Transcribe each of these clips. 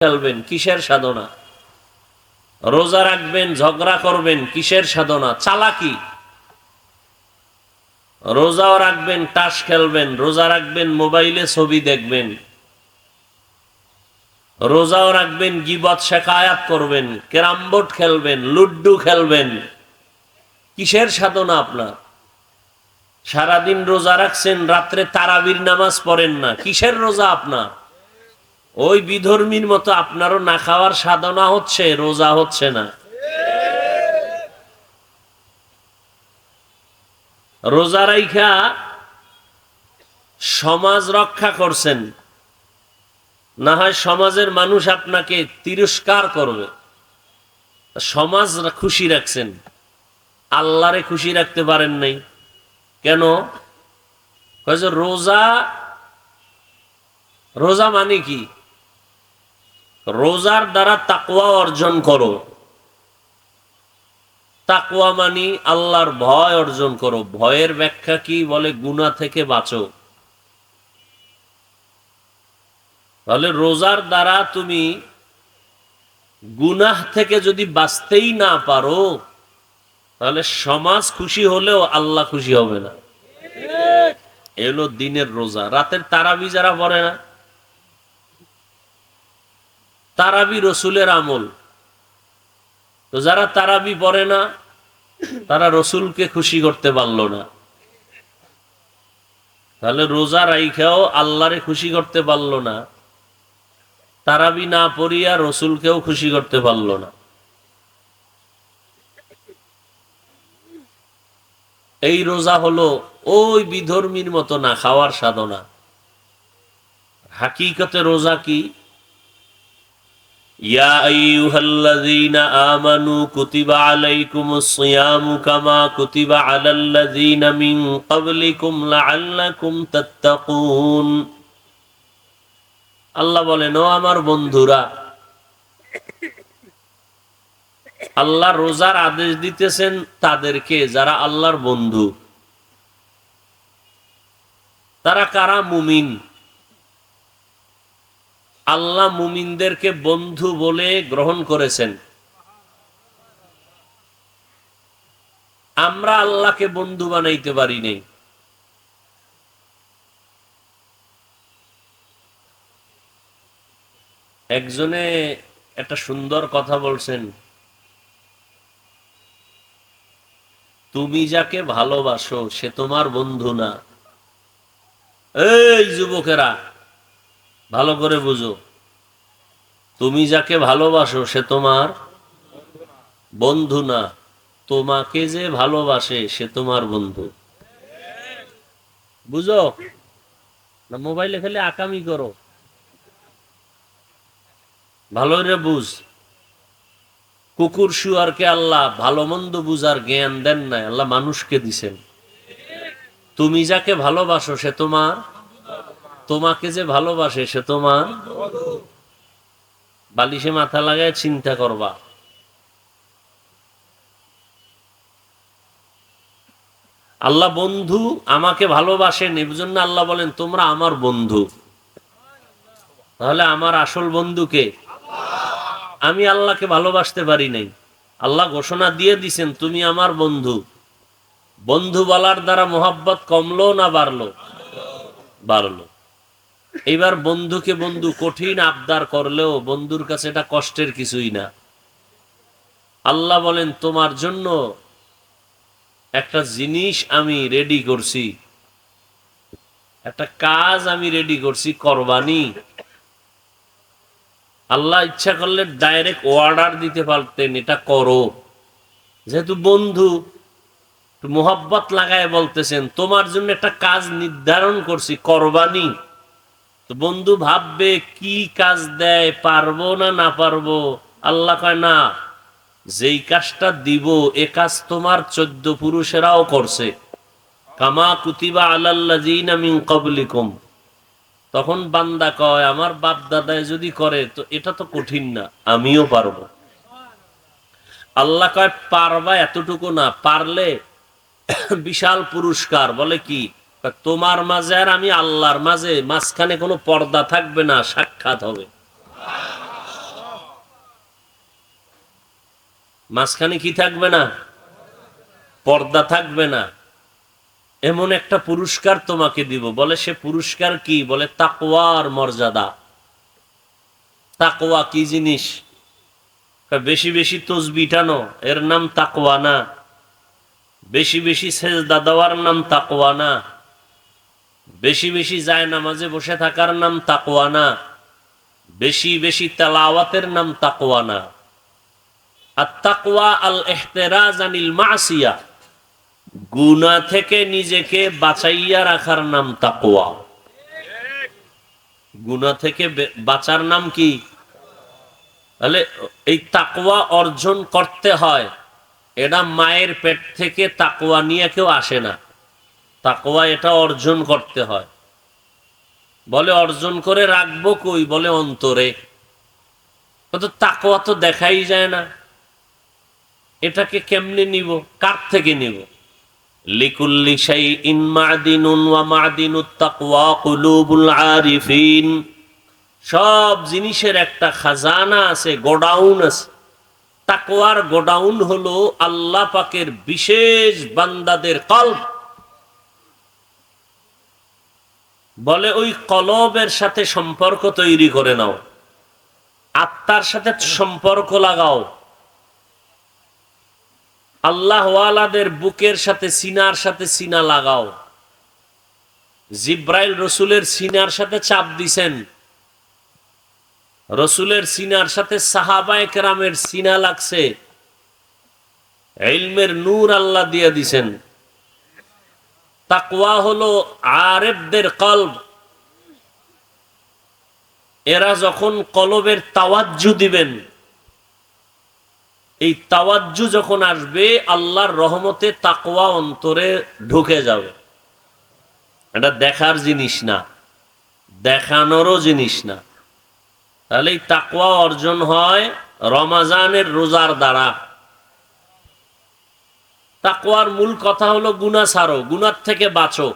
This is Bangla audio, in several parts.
খেলবেন, কিসের সাধনা? রোজা রাখবেন, ঝগড়া করবেন, কিসের সাধনা? চালাকি। রোজাও রাখবেন, তাস খেলবেন, রোজা রাখবেন, মোবাইলে ছবি দেখবেন, রোজাও রাখবেন, গীবত শেখায়াত করবেন, ক্যারাম বোর্ড খেলবেন, লুড্ডু খেলবেন, কিসের সাধনা আপনার? সারাদিন রোজা রাখছেন, রাত্রে তারাবির নামাজ পড়েন না, কিসের রোজা আপনার? ওই বিধর্মীর মতো আপনারও না খাওয়ার সাধনা হচ্ছে, রোজা হচ্ছে না। রোজা রাইখা সমাজ রক্ষা করছেন, না হয় সমাজের মানুষ আপনাকে তিরস্কার করবে। সমাজ খুশি রাখছেন, আল্লাহরে খুশি রাখতে পারেন নাই কেন? রোজা, রোজা মানে কি? রোজার দ্বারা তাকওয়া অর্জন করো। তাকওয়া মানি আল্লাহর ভয় অর্জন করো। ভয়ের ব্যাখ্যা কি? বলে গুনাহ থেকে বাঁচো। তাহলে রোজার দ্বারা তুমি গুনাহ থেকে যদি বাঁচতেই না পারো, তাহলে সমাজ খুশি হলেও আল্লাহ খুশি হবে না। এলো দিনের রোজা। রাতের তারাবি যারা পড়ে না, তারাবি রসুলের আমল, তো যারা তারাবি পড়ে না তারা রসুলকে খুশি করতে পারলো না। তাহলে রোজা রাইখাও আল্লাহরে খুশি করতে পারলো না, তারাবি না পড়িয়া রসুলকেও খুশি করতে পারলো না। এই রোজা হলো ওই বিধর্মীর মতো না খাওয়ার সাধনা। হাকিকতে রোজা কি? ইয়া আইয়ুহাল্লাযীনা আমানু কুতিবা আলাইকুমুস সিয়ামু কামা কুতিবা আলাল্লাযীনা মিন ক্বাবলিকুম লাআল্লাকুম তাত্তাকুন। আল্লাহ বলেন, ও আমার বন্ধুরা, আল্লাহ রোজার আদেশ দিতেছেন তাদেরকে যারা আল্লাহর বন্ধু। তারা কারা? মুমিন। আল্লাহ মুমিনদেরকে বন্ধু বলে গ্রহণ করেছেন। আমরা আল্লাহকে বন্ধু বানাইতে পারি নাই। একজনে একটা সুন্দর কথা বলছেন, তুমি যাকে ভালোবাসো সে তোমার বন্ধু না। এই যুবকেরা ভালো করে বুঝো, তুমি যাকে ভালোবাসো সে তোমার বন্ধু না, তোমাকে যে ভালোবাসে সে তোমার বন্ধু। বুঝো না? মোবাইলে খালি আকামি করো, ভালো রে বুঝ। কুকুর শুয়ারকে আল্লাহ ভালো মন্দ বুঝার জ্ঞান দেন নাই, আল্লাহ মানুষকে দিছেন। তুমি যাকে ভালোবাসো সে তোমার, তোমাকে যে ভালোবাসে সে তোমার। বালিশে মাথা লাগায় চিন্তা করবা। আল্লাহ বন্ধু, আমাকে ভালোবাসেন, এই জন্য আল্লাহ বলেন তোমরা আমার বন্ধু। তাহলে আমার আসল বন্ধুকে? আমি আল্লাহকে ভালোবাসতে পারি নাই, আল্লাহ ঘোষণা দিয়ে দিছেন তুমি আমার বন্ধু। বন্ধু বলার দ্বারা মোহাব্বত কমলো না বাড়লো? বাড়লো। এইবার বন্ধুকে বন্ধু কঠিন আবদার করলেও বন্ধুর কাছে এটা কষ্টের কিছুই না। আল্লাহ বলেন তোমার জন্য একটা জিনিস আমি রেডি করছি, একটা কাজ আমি রেডি করছি, কোরবানি। আল্লাহ ইচ্ছা করলে ডাইরেক্ট অর্ডার দিতে পারতেন এটা করো। যেহেতু বন্ধু, মোহাব্বত লাগায় বলতেছেন তোমার জন্য একটা কাজ নির্ধারণ করছি, কোরবানি। তো বন্ধু ভাববে কি কাজ দেয়, পারবো না না পারবো। আল্লাহ কয় না, যেই কাজটা দিব এ কাজ তোমার 14 পুরুষেরাও করছে, কামা কুতিবা আলাল্লাযীনা মিন ক্বাবলিকুম। তখন বান্দা কয় আমার বাপ দাদায় যদি করে তো এটা তো কঠিন না, আমিও পারবো। আল্লাহ কয় পারবা এতটুকু না, পারলে বিশাল পুরস্কার। বলে কি? তোমার মাঝে আর আমি আল্লাহর মাঝে মাঝখানে কোনো পর্দা থাকবে না, সাক্ষাৎ হবে। মাঝখানে কি থাকবে না? পর্দা থাকবে না। এমন একটা পুরস্কার তোমাকে দিব। বলে সে পুরস্কার কি? বলে তাকওয়ার মর্যাদা। তাকওয়া কি জিনিস? বেশি বেশি তসবিহ টানো, এর নাম তাকওয়া না। বেশি বেশি সেজদা দেওয়ার নাম তাকওয়া না। বেশি বেশি যায় নামাজে বসে থাকার নাম তাকওয়া না। বেশি বেশি তেলাওয়াতের নাম তাকওয়া না। আত-তাকওয়া আল ইহতিরাজ আনিল মাসিয়া, গুনাহ থেকে নিজেকে বাঁচাইয়া রাখার নাম তাকওয়া। গুনাহ থেকে বাঁচার নাম কি? তাহলে এই তাকওয়া অর্জন করতে হয়। এটা মায়ের পেট থেকে তাকওয়া নিয়ে কেউ আসে না। তাকওয়া এটা অর্জন করতে হয়। বলে অর্জন করে রাখবো কই? বলে অন্তরে। তো তাকওয়া তো দেখাই যায় না, এটাকে কেমনে নিব? কার থেকে নিব? লিকুল্লি শাইইন মা'দিনুন ওয়া মা'দিনুত তাকওয়া কুলুবুল আরিফিন। সব জিনিসের একটা খাজানা আছে, গোডাউন আছে। তাকওয়ার গোডাউন হলো আল্লাহ পাকের বিশেষ বান্দাদের কলব। বলে ওই কলবের সাথে সম্পর্ক তৈরি করে নাও, আত্মার সাথে সম্পর্ক লাগাও। আল্লাহ ওয়ালাদের বুকের সাথে, সিনার সাথে সিনা লাগাও। জিব্রাইল রসুলের সিনার সাথে চাপ দিছেন, রসুলের সিনার সাথে সাহাবায়ে কেরামের সিনা লাগছে। ইলমের নূর আল্লাহ দিয়ে দিছেন। তাকওয়া হলো আরেফদের কলব। এরা যখন কলবের তাওয়াজ্জু দিবেন, এই তাওয়াজ্জু যখন আসবে, আল্লাহর রহমতে তাকওয়া অন্তরে ঢুকে যাবে। এটা দেখার জিনিস না, দেখানোরও জিনিস না। তাহলে এই তাকওয়া অর্জন হয় রমাজানের রোজার দ্বারা। তাকওয়ার মূল কথা হলো গুনাহ ছাড়ো, গুনাহ থেকে বাঁচো।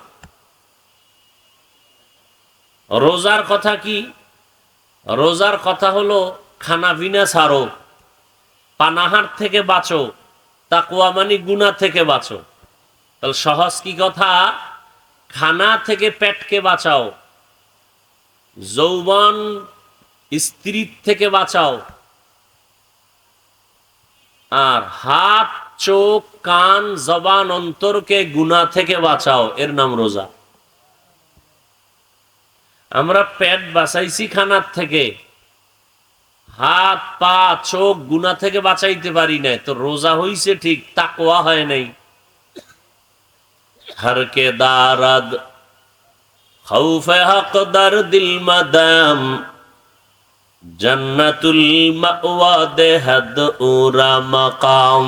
রোজার কথা কি? রোজার কথা হলো খানা পিনা ছাড়ো, পানাহার থেকে বাঁচো। তাকওয়া মানে গুনাহ থেকে বাঁচো। তাহলে সহজ কি কথা? খানা থেকে পেটকে বাঁচাও, যৌবন স্ত্রীর থেকে বাঁচাও, আর হাত, চোখ, কান, জবান, অন্তরকে গুনাহ থেকে বাঁচাও। এর নাম রোজা। আমরা পেট বাঁচাইছি খানার থেকে, হাত, পা, চোখ গুনাহ থেকে বাঁচাইতে পারি নাই, তো রোজা হইছে ঠিক, তাকওয়া হয় নাই। হরকে দারাদ খৌফে হক দার দিল মাদাম, জন্নতুল মাওয়া দেহদ উরা মাকাম,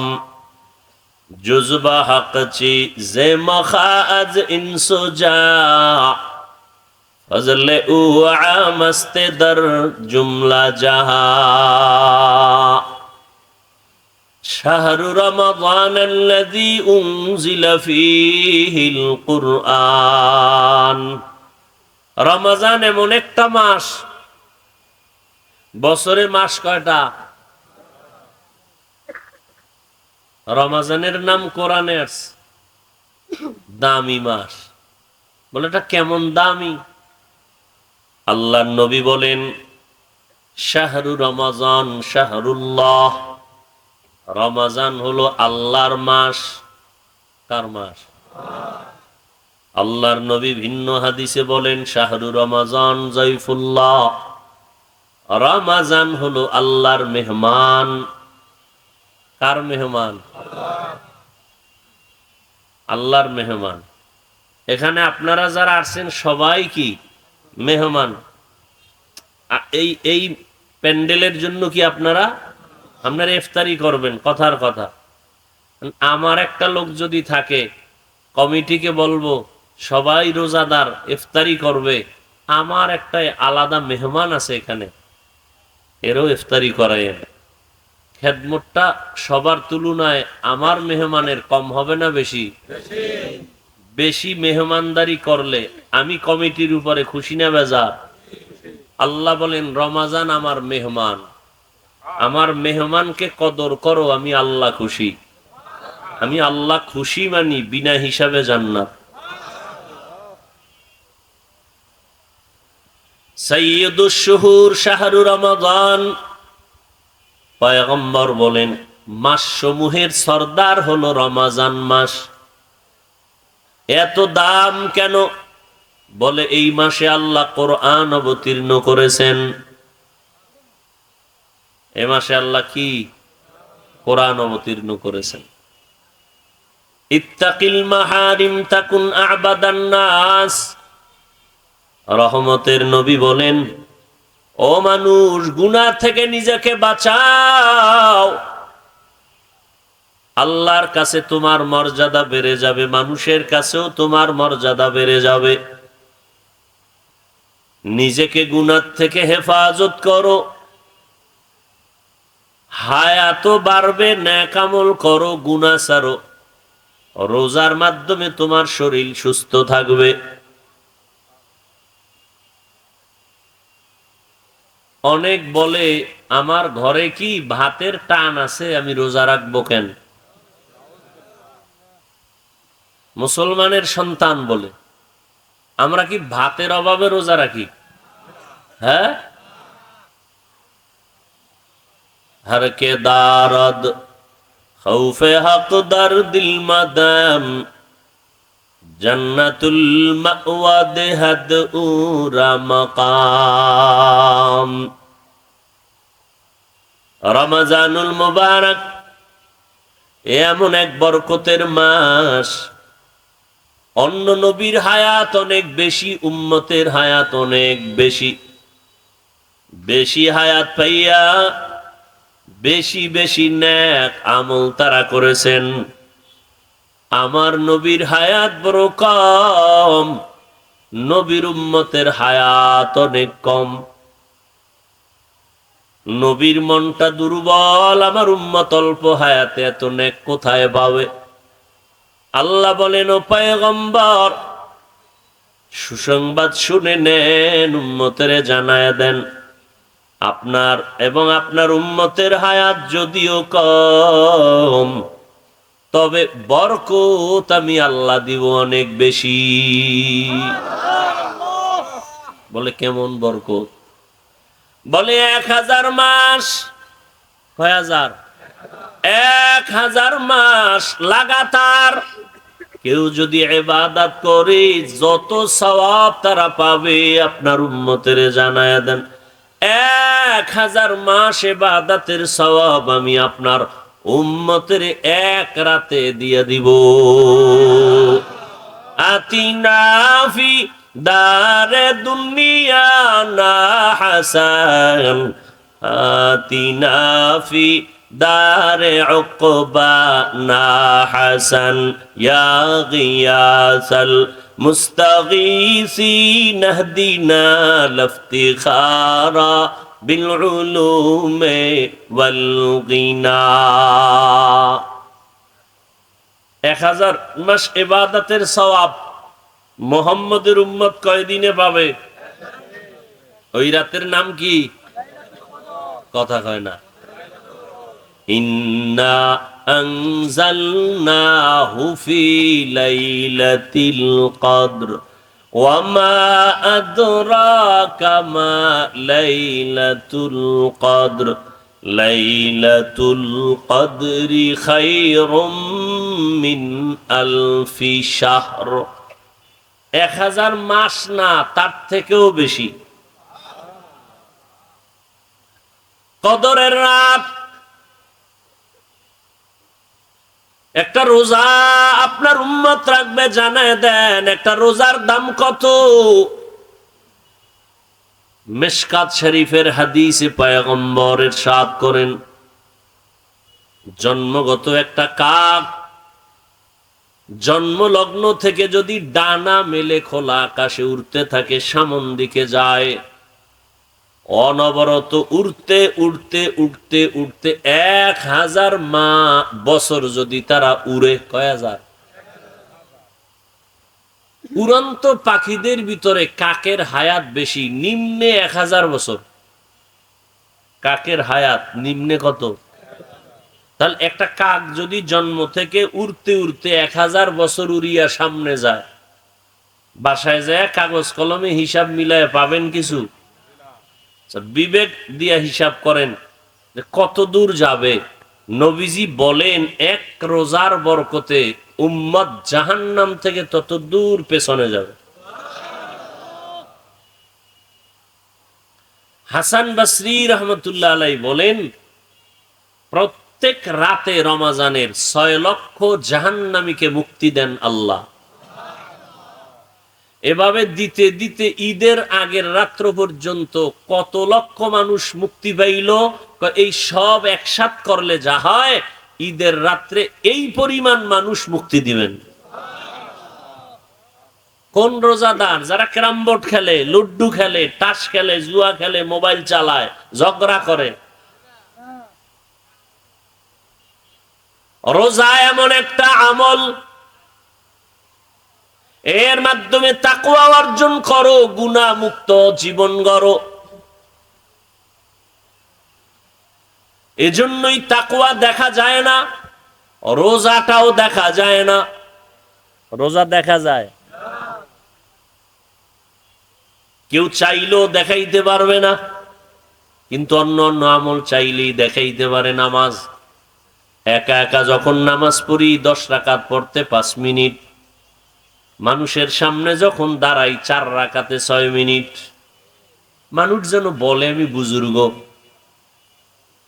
জুজবা হক চি জে মখাজ ইনসুজা, ফজলে উ আমস্তে দর জুমলা জাহা। শাহরু রমাদান আল্লাযী উনজিলা ফীহিল কুরআন। রমজান এমন একটা মাস, বছরে মাস কয়টা? রমজানের নাম কোরআনে আছে দামি মাস। বলে এটা কেমন দামি? আল্লাহর নবী বলেন, শাহরু রমাজান শাহরুল্লাহ। রমজান হলো আল্লাহর মাস। কার মাস? আল্লাহর নবী ভিন্ন হাদিসে বলেন, শাহরু রমাজান জাইফুল্লাহ। রমজান হলো আল্লাহর মেহমান। কার মেহমান? আল্লাহর মেহমান। এখানে আপনারা যারা আসছেন সবাই কি মেহমান? এই এই প্যান্ডেলের জন্য কি আপনারা ইফতারি করবেন? কথার কথা। আমার একটা লোক যদি থাকে, কমিটিকে বলবো সবাই রোজাদার ইফতারি করবে, আমার একটা আলাদা মেহমান আছে এখানে, এরও ইফতারি করায়। খেদমতটা সবার তুলনায় আমার মেহমানের কম হবে না বেশি? বেশি মেহমানদারি করলে আমি কমিটির উপরে খুশি না বেজার? আল্লাহ বলেন রমাজান আমার মেহমান। আমার মেহমানকে কদর করো, আমি আল্লাহ খুশি। আমি আল্লাহ খুশি মানি বিনা হিসাবে জান্নাত। সাইয়্যিদুশ শুহুর শাহরু রমাদান, পয়গম্বর বলেন মাস সমূহের সর্দার হলো রমাজান মাস। এত দাম কেন? বলে এই মাসে আল্লাহ কোরআন অবতীর্ণ করেছেন। এ মাসে আল্লাহ কি কোরআন অবতীর্ণ করেছেন। ইত্তাকিল মাহারিম তাকুন আবাদান নাস, রহমতের নবী বলেন ও মানুষ, গুনাহ থেকে নিজেকে বাঁচাও, আল্লাহর কাছে তোমার মর্যাদা বেড়ে যাবে, মানুষের কাছেও তোমার মর্যাদা বেড়ে যাবে। নিজেকে গুনাহ থেকে হেফাজত করো, হায়াত বাড়বে, নেক আমল করো, গুনাহ ছাড়ো। রোজার মাধ্যমে তোমার শরীর সুস্থ থাকবে। অনেক বলে আমার ঘরে কি ভাতের টান আছে, আমি রোজা রাখবো কেন? মুসলমানের সন্তান বলে আমরা কি ভাতের অভাবে রোজা রাখি? হ্যাঁ, হরকে দারদ খৌফে হক দর দিল মাদাম, জান্নাতুল মাওয়া দেহাদ উরা মাকাম। রমজানুল মুবারক এমন এক বরকতের মাস, অন্য নবীর হায়াত অনেক বেশি, উম্মতের হায়াত অনেক বেশি। বেশি হায়াত পাইয়া বেশি বেশি নেক আমল তারা করেছেন। আমার নবীর হায়াত বড় কম, নবীর উম্মতের হায়াত অনেক কম। নবীর মনটা দুর্বল, আমার উম্মত অল্প হায়াতে এত নেক কোথায় পাবে? আল্লাহ বলেন ও পয়গম্বর, সুসংবাদ শুনে নেন, উম্মতের জানায়া দেন, আপনার এবং আপনার উম্মতের হায়াত যদিও কম, তবে বরকত আমি আল্লাহ দিব অনেক বেশি। বলে কেমন বরকত? বলে 1000 মাস। কয় হাজার? 1000 মাস লাগাতার কেউ যদি ইবাদত করে যত সওয়াব তারা পাবে, আপনার উম্মতের জানায়া দেন 1000 মাস ইবাদতের সওয়াব আমি আপনার উম্মতের এক রাতে দিয়ে দিব। আতিনা ফি দারে দুনিয়া না হাসান, আতিনা ফি দারে উকবা না হাসান, ইয়া গিয়াসাল মুস্তাগীসিন ইহদিনা লিফতিখারা বিল উলুমে ওয়াল গিনা। 1000 মাস ইবাদতের সওয়াব মুহাম্মদের উম্মত কয়দিনে পাবে? ওই রাতের নাম কি? কথা কয় না। ইন্না আনজালনাহু ফি লাইলাতিল কদর ওয়া মা আদরাকা মা লাইলাতুল কদর, লাইলাতুল কদরি খায়রুম মিন আলফি শাহর। 1000 মাস না, তার থেকেও বেশি। কদরের রাত। একটা রোজা আপনার উম্মত রাখবে, জানায় দেন একটা রোজার দাম কত? মিশকাত শরীফের হাদিসে পয়গম্বর ইরশাদ করেন, জন্মগত একটা কাক জন্মলগ্ন থেকে যদি ডানা মেলে খোলা আকাশে উড়তে থাকে, সামন দিকে যায়, অনবরত উড়তে উড়তে উড়তে উড়তে 1000 বছর যদি তারা উড়ে, কয় হাজার? উড়ন্ত পাখিদের ভিতরে কাকের হায়াত বেশি, নিম্নে 1000 বছর। কাকের হায়াত নিম্নে কত? তাহলে একটা কাক যদি জন্ম থেকে উড়তে উড়তে 1000 বছর উড়িয়া সামনে যায়, বাসায় যায় কাগজ কলমে হিসাব মিলায় পাবেন কিছু? বিবেক দিয়া হিসাব করেন যে কত দূর যাবে। নবীজি বলেন এক রোজার বরকতে উম্মত জাহান্নাম থেকে তত দূর পেছনে যাবে। হাসান বসরি রহমতুল্লাহ আলাইহি বলেন প্রত্যেক রাতে রমাজানের 6 লক্ষ জাহান্নামীকে মুক্তি দেন আল্লাহ। এভাবে দিতে দিতে ঈদের আগের রাত্র পর্যন্ত কত লক্ষ মানুষ মুক্তি পাইল, এই সব একসাথ করলে যা হয় ঈদের রাত্রে এই পরিমাণ মানুষ মুক্তি দিবেন। কোন রোজাদার? যারা ক্যারাম বোর্ড খেলে, লুড্ডু খেলে, তাস খেলে, জুয়া খেলে, মোবাইল চালায়, ঝগড়া করে। রোজা এমন একটা আমল, এর মাধ্যমে তাকওয়া অর্জন করো, গুনাহ মুক্ত জীবন গড়ো। এজন্যই তাকওয়া দেখা যায় না, রোজাটাও দেখা যায় না। রোজা দেখা যায়, কেউ চাইলেও দেখাইতে পারবে না, কিন্তু অন্য অন্য আমল চাইলেই দেখাইতে পারে। নামাজ একা একা যখন নামাজ পড়ি 10 রাকাত পড়তে 5 মিনিট, মানুষের সামনে যখন দাঁড়াই 4 রাকাতে 6 মিনিট। মানুষ যেন বলে আমি বুজুর্গ।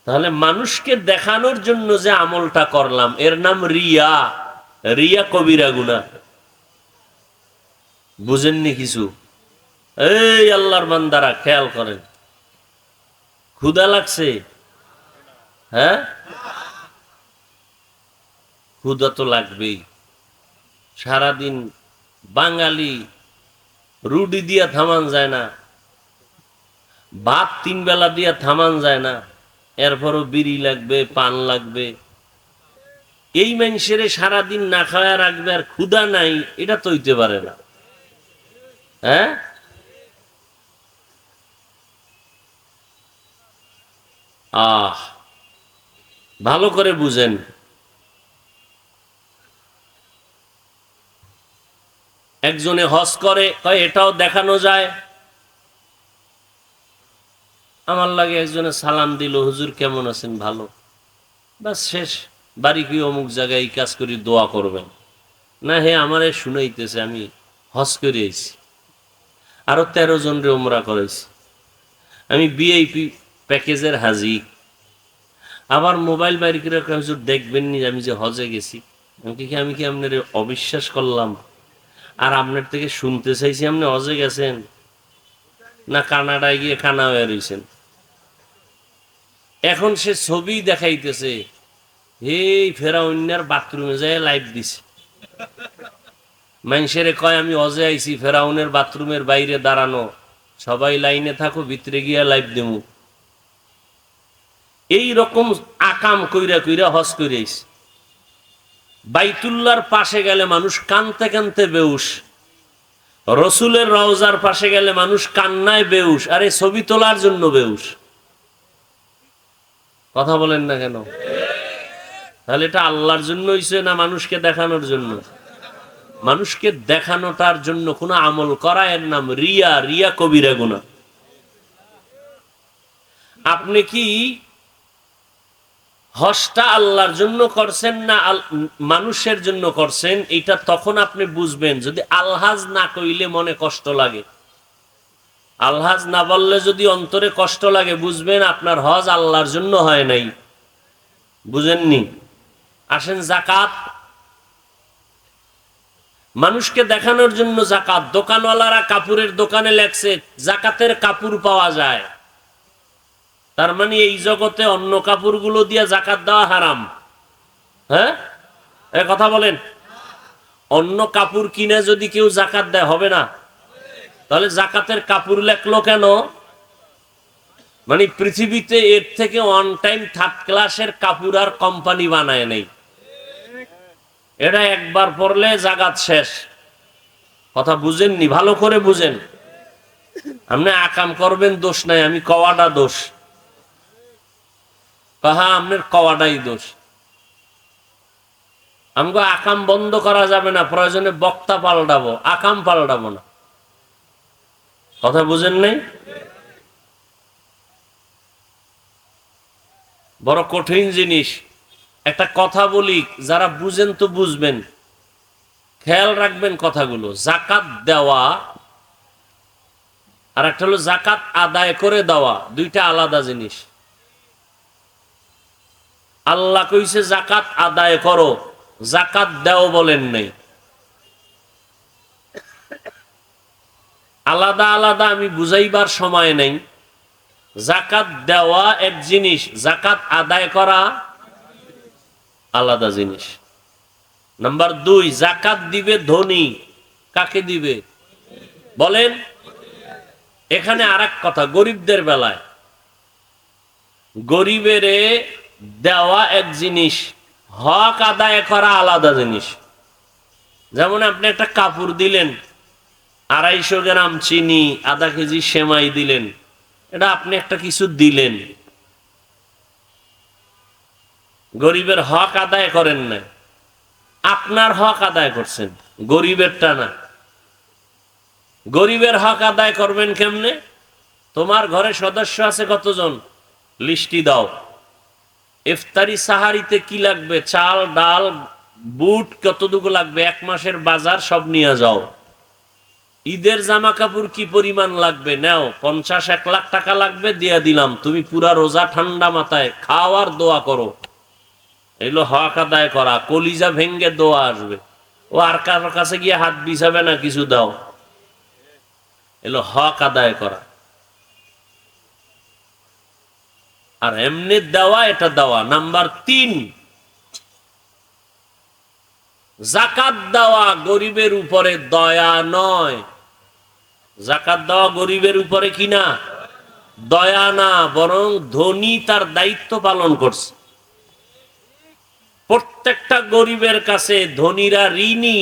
তাহলে মানুষকে দেখানোর জন্য যে আমলটা করলাম এর নাম রিয়া। রিয়া কবিরা গুনাহ। বুঝেননি কিছু? এই আল্লাহর বান্দারা খেয়াল করেন, ক্ষুধা লাগছে? হ্যাঁ, ক্ষুধা তো লাগবেই। সারাদিন বাঙালি রুটি দিয়া থামান যায় না, ভাত 3 বেলা দিয়া থামান যায় না, এরপরও বিড়ি লাগবে, পান লাগবে। এই মানুষের সারাদিন না খাওয়া রাখবে আর ক্ষুধা নাই, এটা তো হইতে পারে না। হ্যাঁ, ভালো করে বুঝেন। একজনে হজ করে, কয় এটাও দেখানো যায়। আমার লাগে একজনে সালাম দিল, হুজুর কেমন আছেন? ভালো। বাস শেষ। বাড়ি কি অমুক জায়গায় এই কাজ করি, দোয়া করবেন না? হে আমারে শুনাইতেছে, আমি হজ করে আইছি, আরো 13 জন রে উমরা করেছি, আমি ভিআইপি প্যাকেজের হাজি। আবার মোবাইল বাইরে করে হুজুর দেখবেন নি আমি যে হজে গেছি। আমি কি আপনার অবিশ্বাস করলাম? আর আপনার থেকে শুনতে চাইছি আপনি হজে গেছেন, না কানাডায় গিয়ে কানা হয়ে রয়েছেন। এখন সে ছবি দেখাইতেছে, এই ফেরাউন্নার বাথরুমে যায় লাইভ দিছে। মানুষের কয় আমি হজে আইছি, ফেরাউনের বাথরুমের বাইরে দাঁড়ানো, সবাই লাইনে থাকো, ভিতরে গিয়া লাইভ দেবো। এই রকম আকাম কইরা কইরা হজ করে আইছে। বাইতুল্লাহর পাশে গেলে মানুষ কানতে কানতে বেউস, রসুলের রওজার পাশে গেলে মানুষ কান্নায় বেউস, আরে ছবি তোলার জন্য বেউস। কথা বলেন না কেন? তাহলে এটা আল্লাহর জন্য হইছে না মানুষকে দেখানোর জন্য? মানুষকে দেখানোটার জন্য কোন আমল করা, এর নাম রিয়া। রিয়া কবিরা গুনাহ। আপনি কি হজটা আল্লাহর জন্য করছেন না মানুষের জন্য করছেন? এটা তখন আপনি বুঝবেন যদি আলহাজ না কইলে মনে কষ্ট লাগে। আলহাজ না বললে যদি অন্তরে কষ্ট লাগে, বুঝবেন আপনার হজ আল্লাহর জন্য হয় নাই। বুঝেননি? আসেন যাকাত, মানুষকে দেখানোর জন্য যাকাত। দোকানওয়ালারা কাপড়ের দোকানে লেখছে যাকাতের কাপড় পাওয়া যায়, তার মানে এই জগতে অন্য কাপড়গুলো দিয়ে যাকাত দেওয়া হারাম। হ্যাঁ, এ কথা বলেন। অন্য কাপড় কিনে যদি কেউ যাকাত দেয় হবে না? তাহলে যাকাতের কাপড় লেখলো কেন? মানে পৃথিবীতে এর থেকে 1 টাইম 3rd ক্লাসের কাপড় আর কোম্পানি বানায় নেই। এটা একবার পরলে জাকাত শেষ। কথা বুঝেননি? ভালো করে বুঝেন। আপনি আকাম করবেন দোষ নাই, আমি কওয়াটা দোষ। কাহা আপনার কওয়াটাই দোষ। আমাকে আকাম বন্ধ করা যাবে না, প্রয়োজনে বক্তা পাল্টাবো, আকাম পাল্টাবো না। কথা বুঝেন নাই? বড় কঠিন জিনিস। একটা কথা বলি, যারা বুঝেন তো বুঝবেন, খেয়াল রাখবেন কথাগুলো। জাকাত দেওয়া আর একটা হলো জাকাত আদায় করে দেওয়া, দুইটা আলাদা জিনিস। আল্লাহ কইছে জাকাত আদায় করো, জাকাত দাও বলেন নাই। আলাদা আলাদা আমি বুঝাইবার সময় নেই। জাকাত দেওয়া এক জিনিস, জাকাত আদায় করা আলাদা জিনিস। নাম্বার 2, জাকাত দিবে ধনী। কাকে দিবে বলেন? এখানে আরেক কথা, গরিবদের বেলায় গরিবেরে দেওয়া এক জিনিস, হক আদায় করা আলাদা জিনিস। যেমন আপনি একটা কাপড় দিলেন, 250 গ্রাম চিনি, আধা কেজি সেমাই দিলেন, এটা আপনি একটা কিছু দিলেন, গরিবের হক আদায় করেন না, আপনার হক আদায় করছেন, গরিবেরটা না। গরিবের হক আদায় করবেন কেমনে? তোমার ঘরে সদস্য আছে কতজন, লিস্টি দাও। ইফতারি সাহারিতে কি লাগবে, চাল ডাল বুট কতটুকু লাগবে, 1 মাসের বাজার সব নিয়ে যাও। ঈদের জামা কাপড় কি পরিমাণ লাগবে নাও, 50-1 লাখ টাকা লাগবে, দিয়া দিলাম, তুমি পুরা রোজা ঠান্ডা মাথায় খাও আর দোয়া করো। এগুলো হক আদায় করা। কলিজা ভেঙ্গে দোয়া আসবে, ও আর কারোর কাছে গিয়ে হাত বিছাবে না, কিছু দাও। এগুলো হক আদায় করা। আর এমনি দেওয়া, এটা দেওয়া। নাম্বার 3, জাকাত দেওয়া গরিবের উপরে দয়া নয়। জাকাত দেওয়া গরিবের উপরে কি না, দয়া না, বরং ধনী তার দায়িত্ব পালন করছে। প্রত্যেকটা গরিবের কাছে ধনীরা ঋণী।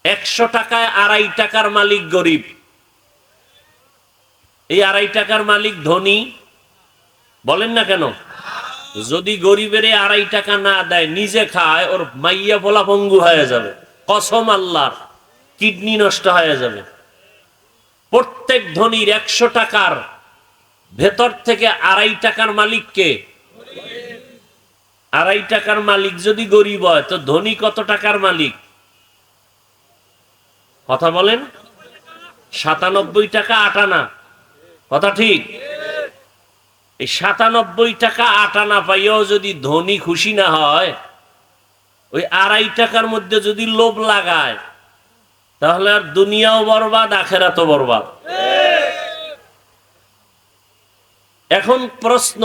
100 টাকায় 2.5 টাকার মালিক গরিব, এই 2.5 টাকার মালিক ধনী বলেন না কেন? যদি গরিবের 2.5 টাকা না দেয়, নিজে খায়, ওর মাইয়া পোলা পঙ্গু হয়ে যাবে, কসম আল্লাহর, কিডনি নষ্ট হয়ে যাবে। প্রত্যেক ধনীর 100 টাকার ভেতর থেকে 2.5 টাকার মালিককে, 2.5 টাকার মালিক যদি গরিব হয়, তো ধনী কত টাকার মালিক? কথা বলেন। 97 টাকা 8 আনা, কথা ঠিক? এই 97 টাকা 8 আনা পাইয়াও যদি ধনী খুশি না হয়, ওই 2.5 টাকার মধ্যে যদি লোভ লাগায়, তাহলে আর দুনিয়াও বরবাদ, আখেরাতও বরবাদ। এখন প্রশ্ন,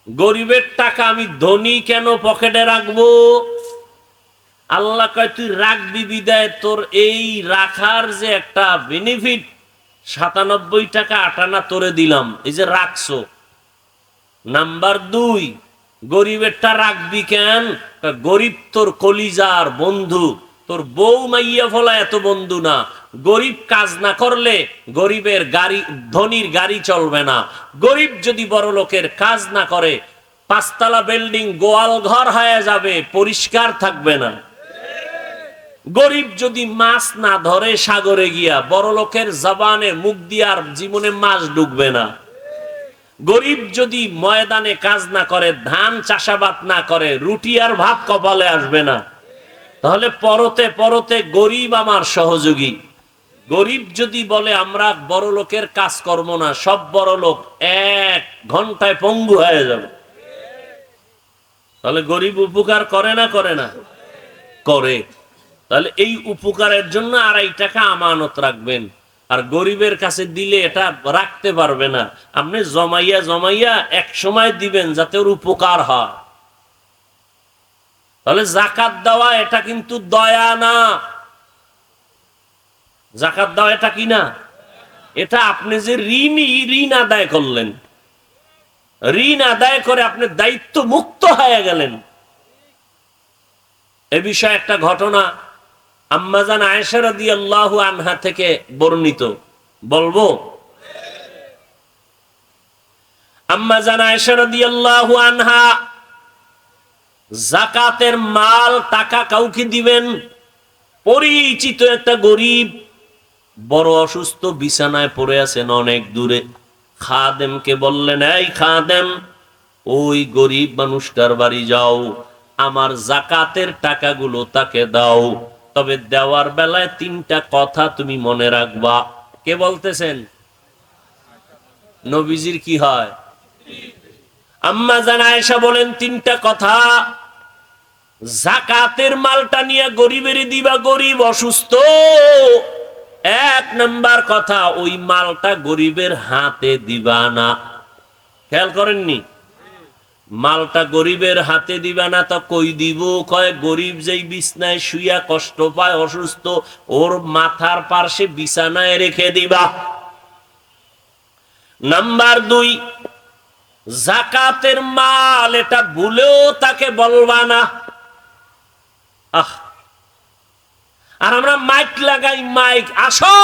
গরিবের টাকা আমি ধনী কেন পকেটে রাখবো? আল্লাহ কয় তুই রাখবি বিদায় তোর এই রাখার যে একটা বেনিফিট, 97 টাকা 8 আনা তোরে দিলাম, এই যে রাখছো। নাম্বার 2, গরিবেরটা রাখবি কেন? গরিব তোর কলিজার বন্ধু, তোর বউ মাইয়া ফলা এত বন্ধু না। গরিব কাজ না করলে গরিবের গাড়ি, ধনীর গাড়ি চলবে না। গরিব যদি বড় লোকের কাজ না করে, 5 তলা বিল্ডিং গোয়াল ঘর হয়ে যাবে, পরিষ্কার থাকবে না। গরিব যদি মাছ না ধরে সাগরে গিয়া, বড় লোকের জবানে মুখ দিয়ার জীবনে মাছ ঢুকবে না। গরিব যদি ময়দানে কাজ না করে, ধান চাষাবাদ না করে, রুটি আর ভাত কপালে আসবে না। তাহলে পরতে পরতে গরিব আমার সহযোগী। গরিব যদি বলে আমরা বড় লোকের কাজ করব না, সব বড় লোক 1 ঘন্টায় পঙ্গু হয়ে যাবে। তাহলে গরিব উপকার করে না করে না? করে। তাহলে এই উপকারের জন্য 2.5 টাকা আমানত রাখবেন। আর গরিবের কাছে দিলে এটা রাখতে পারবে না, আপনি জমাইয়া জমাইয়া এক সময় দিবেন যাতে ওর উপকার হয়। তাহলে জাকাত দেওয়া এটা কিন্তু দয়া না। জাকাত দেওয়া এটা কি না? এটা আপনি যে ঋণ আদায় করলেন, ঋণ আদায় করে আপনি দায়িত্ব মুক্ত হয়ে গেলেন। এ বিষয়ে একটা ঘটনা আম্মাজান আয়েশা রাদিয়াল্লাহু আনহা থেকে বর্ণিত, বলবো? আম্মা জান আয়েশা রাদিয়াল্লাহু আনহা যাকাতের মাল টাকা কাউকে দিবেন, পরিচিত একটা গরিব বড় অসুস্থ বিছানায় পড়ে আছেন অনেক দূরে, খাদেমকে বললেন, এই খাদেম, ওই গরিব মানুষটার বাড়ি যাও, আমার যাকাতের টাকাগুলো তাকে দাও, তবে দেওয়ার বেলায় 3টা কথা তুমি মনে রাখবা। কে বলতেছেন? নবীজির কি হয়? আম্মা জান আয়েশা বলেন 3টা কথা। যাকাতের মালটা নিয়ে গরিবের দিবা, গরিব অসুস্থ। 1 নাম্বার কথা, ওই মালটা গরিবের হাতে দিবা না। খেয়াল করেননি? মালটা গরিবের হাতে দিবা না। তো কই দিব? কয় গরিব যেই বিছনায় শুইয়া কষ্ট পায়, অসুস্থ, ওর মাথার পাশে বিছানায় রেখে দিবা। নাম্বার 2, যাকাতের মাল এটা ভুলেও তাকে বলবা না। আর আমরা মাইক লাগাই, মাইক, আসো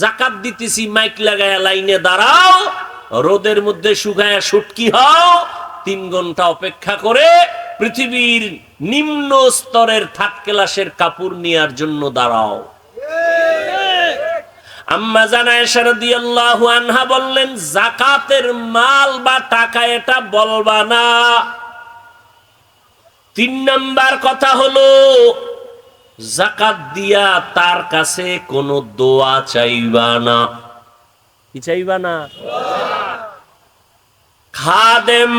যাকাত দিতেছি, মাইক লাগায় লাইনে দাঁড়াও, রোদের মধ্যে শুকায় শুটকি হও, 3 ঘন্টা অপেক্ষা করে পৃথিবীর নিম্ন স্তরের 3rd ক্লাসের কাপড় নেয়ার জন্য দাঁড়াও। আম্মা জান আয়েশা রাদিয়াল্লাহু আনহা বললেন, যাকাতের মাল বা টাকা এটা বলবা না। 3 নাম্বার কথা হলো, যাকাত দিয়া তার কাছে কোনো দোয়া চাইবা না। কি চাইবা না? খাদেম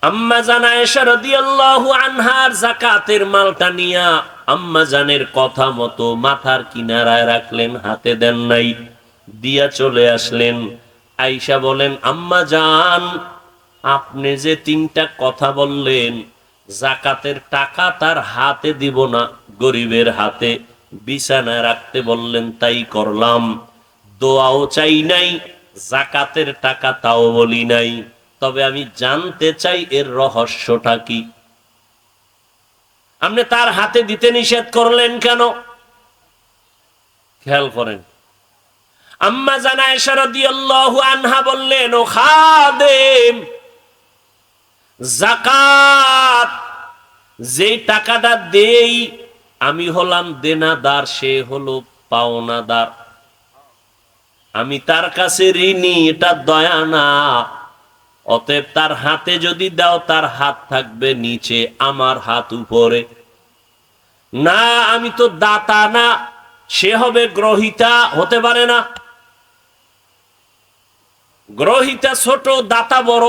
আম্মা জান আয়েশা রাদিয়াল্লাহু আনহার যাকাতের মালটা নিয়া আম্মা জানের কথা মতো মাথার কিনারায় রাখলেন, হাতে দেন নাই, দিয়া চলে আসলেন। আয়েশা বলেন, আম্মা জান, আপনি যে 3টা কথা বললেন, যাকাতের টাকা তার হাতে দিব না, গরিবের হাতে বিছানায় রাখতে বললেন, তাই করলাম। দোয়াও চাই নাই, যাকাতের টাকা তাও বলি নাই। তবে আমি জানতে চাই এর রহস্যটা কি? আপনি তার হাতে দিতে নিষেধ করলেন কেন? খেয়াল করেন। আম্মা জান আয়েশা রাদিয়াল্লাহু আনহা বললেন, ও খাদেম, যাকাত যে টাকাটা দেই, আমি হলাম দেনাদার, সে হলো পাওনাদার। আমি তার কাছে ঋণী, এটা দয়া না। অতএব তার হাতে যদি দাও, তার হাত থাকবে নিচে, আমার হাত উপরে। না, আমি তো দাতা না, সে হবে গ্রহিতা, হতে পারে না। গ্রহিতা ছোট, দাতা বড়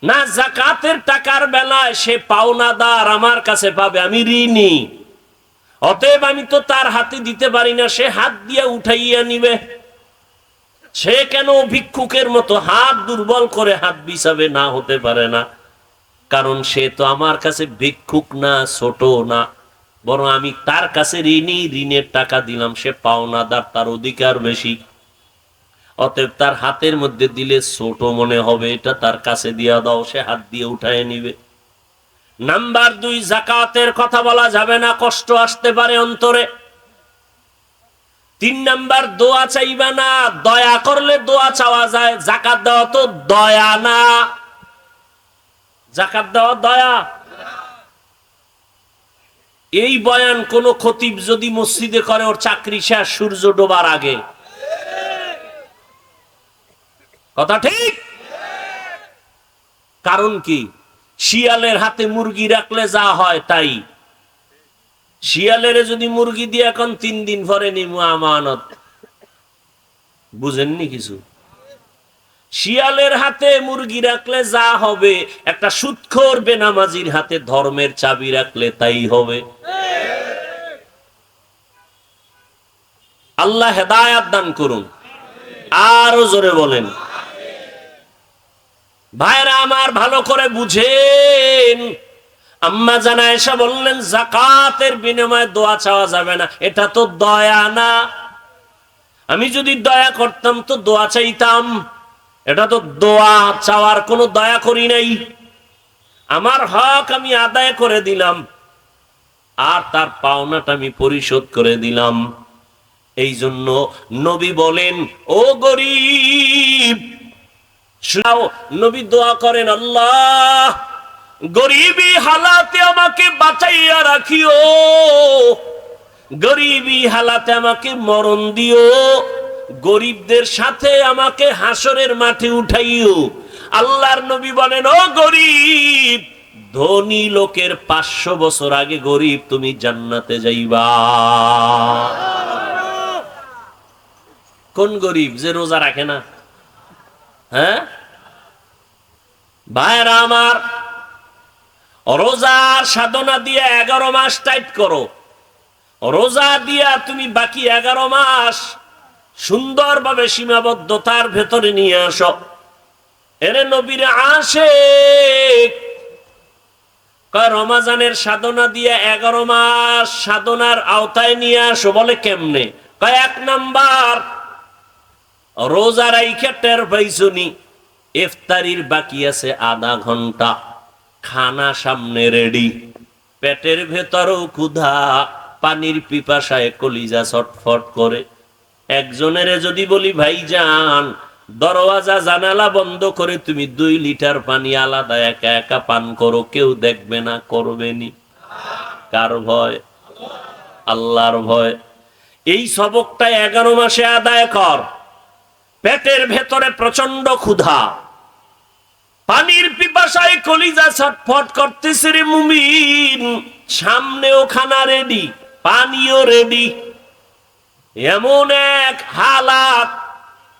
না। যাকাতের টাকার বেলায় সে পাওনাদার, আমার কাছে পাবে, আমি ঋণী। অতএব আমি তো তার হাতে দিতে পারি না, সে হাত দিয়ে উঠাইয়া নিবে। সে কেন ভিক্ষুকের মতো হাত দুর্বল করে হাত বিছাবে? না, হতে পারে না। কারণ সে তো আমার কাছে ভিক্ষুক না, ছোট না, বরং আমি তার কাছে ঋণী, ঋণের টাকা দিলাম, সে পাওনাদার, তার অধিকার বেশি। অতএব তার হাতের মধ্যে দিলে ছোট মনে হবে, এটা তার কাছে দিয়া দাও, সে হাত দিয়ে উঠায় নিবে। নাম্বার 2, যাকাতের কথা বলা যাবে না, কষ্ট আসতে পারে অন্তরে। 3 নাম্বার, দোয়া চাইবা না। দয়া করলে দোয়া চাওয়া যায়, যাকাত দেওয়া তো দয়া না। যাকাত দেওয়া দয়া? এই বয়ান কোন খতিব যদি মসজিদে করে, ওর চাকরি শেষ সূর্য ডোবার আগে। কথা ঠিক? কারণ কি? শিয়ালের হাতে মুরগি রাখলে যা হয় তাই। শিয়ালের যদি মুরগি দিয়ে এখন 3 দিন পরে নিমু আমানত, বুঝেননি কিছু? শিয়ালের হাতে মুরগি রাখলে যা হবে, একটা সুদখোর বেনামাজির হাতে ধর্মের চাবি রাখলে তাই হবে। আল্লাহ হেদায়াত দান করুন। আরো জোরে বলেন। ভাইরা আমার, ভালো করে বুঝেন। আম্মা জান আয়েশা বললেন, যাকাতের বিনিময়ে দোয়া চাওয়া যাবে না, এটা তো দয়া না। আমি যদি দয়া করতাম তো দোয়া চাইতাম, এটা তো দোয়া চাওয়ার কোনো দয়া করি নাই। আমার হক আমি আদায় করে দিলাম, আর তার পাওনাটা আমি পরিশোধ করে দিলাম। এই জন্য নবী বলেন, ও গরিব, শুনাও, নবী দোয়া করেন, আল্লাহ গরিবী হালাতে আমাকে বাঁচাইয়া রাখিও, গরিবী হালাতে আমাকে মরণ দিও, গরিবদের সাথে আমাকে হাসরের মাঠে উঠাইও। আল্লাহর নবী বলেন, ও গরিব, ধনী লোকের 500 বছর আগে গরিব তুমি জান্নাতে যাইবা। কোন গরিব? যে রোজা রাখে না। হ্যাঁ ভাইরা আমার, রোজার সাধনা দিয়ে 11 মাস টাইট করো। রোজা দিয়া তুমি বাকি 11 মাস সুন্দরভাবে সীমাবদ্ধতার ভেতরে নিয়ে আসো। এরে নবীর আশিক কয় রমাজানের সাধনা দিয়ে 11 মাস সাধনার আওতায় নিয়ে আসো। বলে কেমনে? কয় 1 নাম্বার, রোজা রাইখা টের পাইছুনি ইফতারির বাকি আছে আধা ঘন্টা, খানা সামনে রেডি, পেটের ভেতরও ক্ষুধা, পানির পিপাসায় কলিজা ছটফট করে। একজনের যদি বলি, ভাইজান দরওয়াজা জানালা বন্ধ করে তুমি 2 লিটার পানি আলাদা একা একা পান করো, কেউ দেখবে না, করবেনি? কার ভয়? আল্লাহর ভয়। এই সবকটা 11 মাসে আদায় কর। পেটের ভেতরে প্রচন্ড ক্ষুধা, পানির পিপাসায় কলিজা ছটফট করতেছে রে মুমিন, সামনেও খানা রেডি, পানিও রেডি। এমন এক হালাত,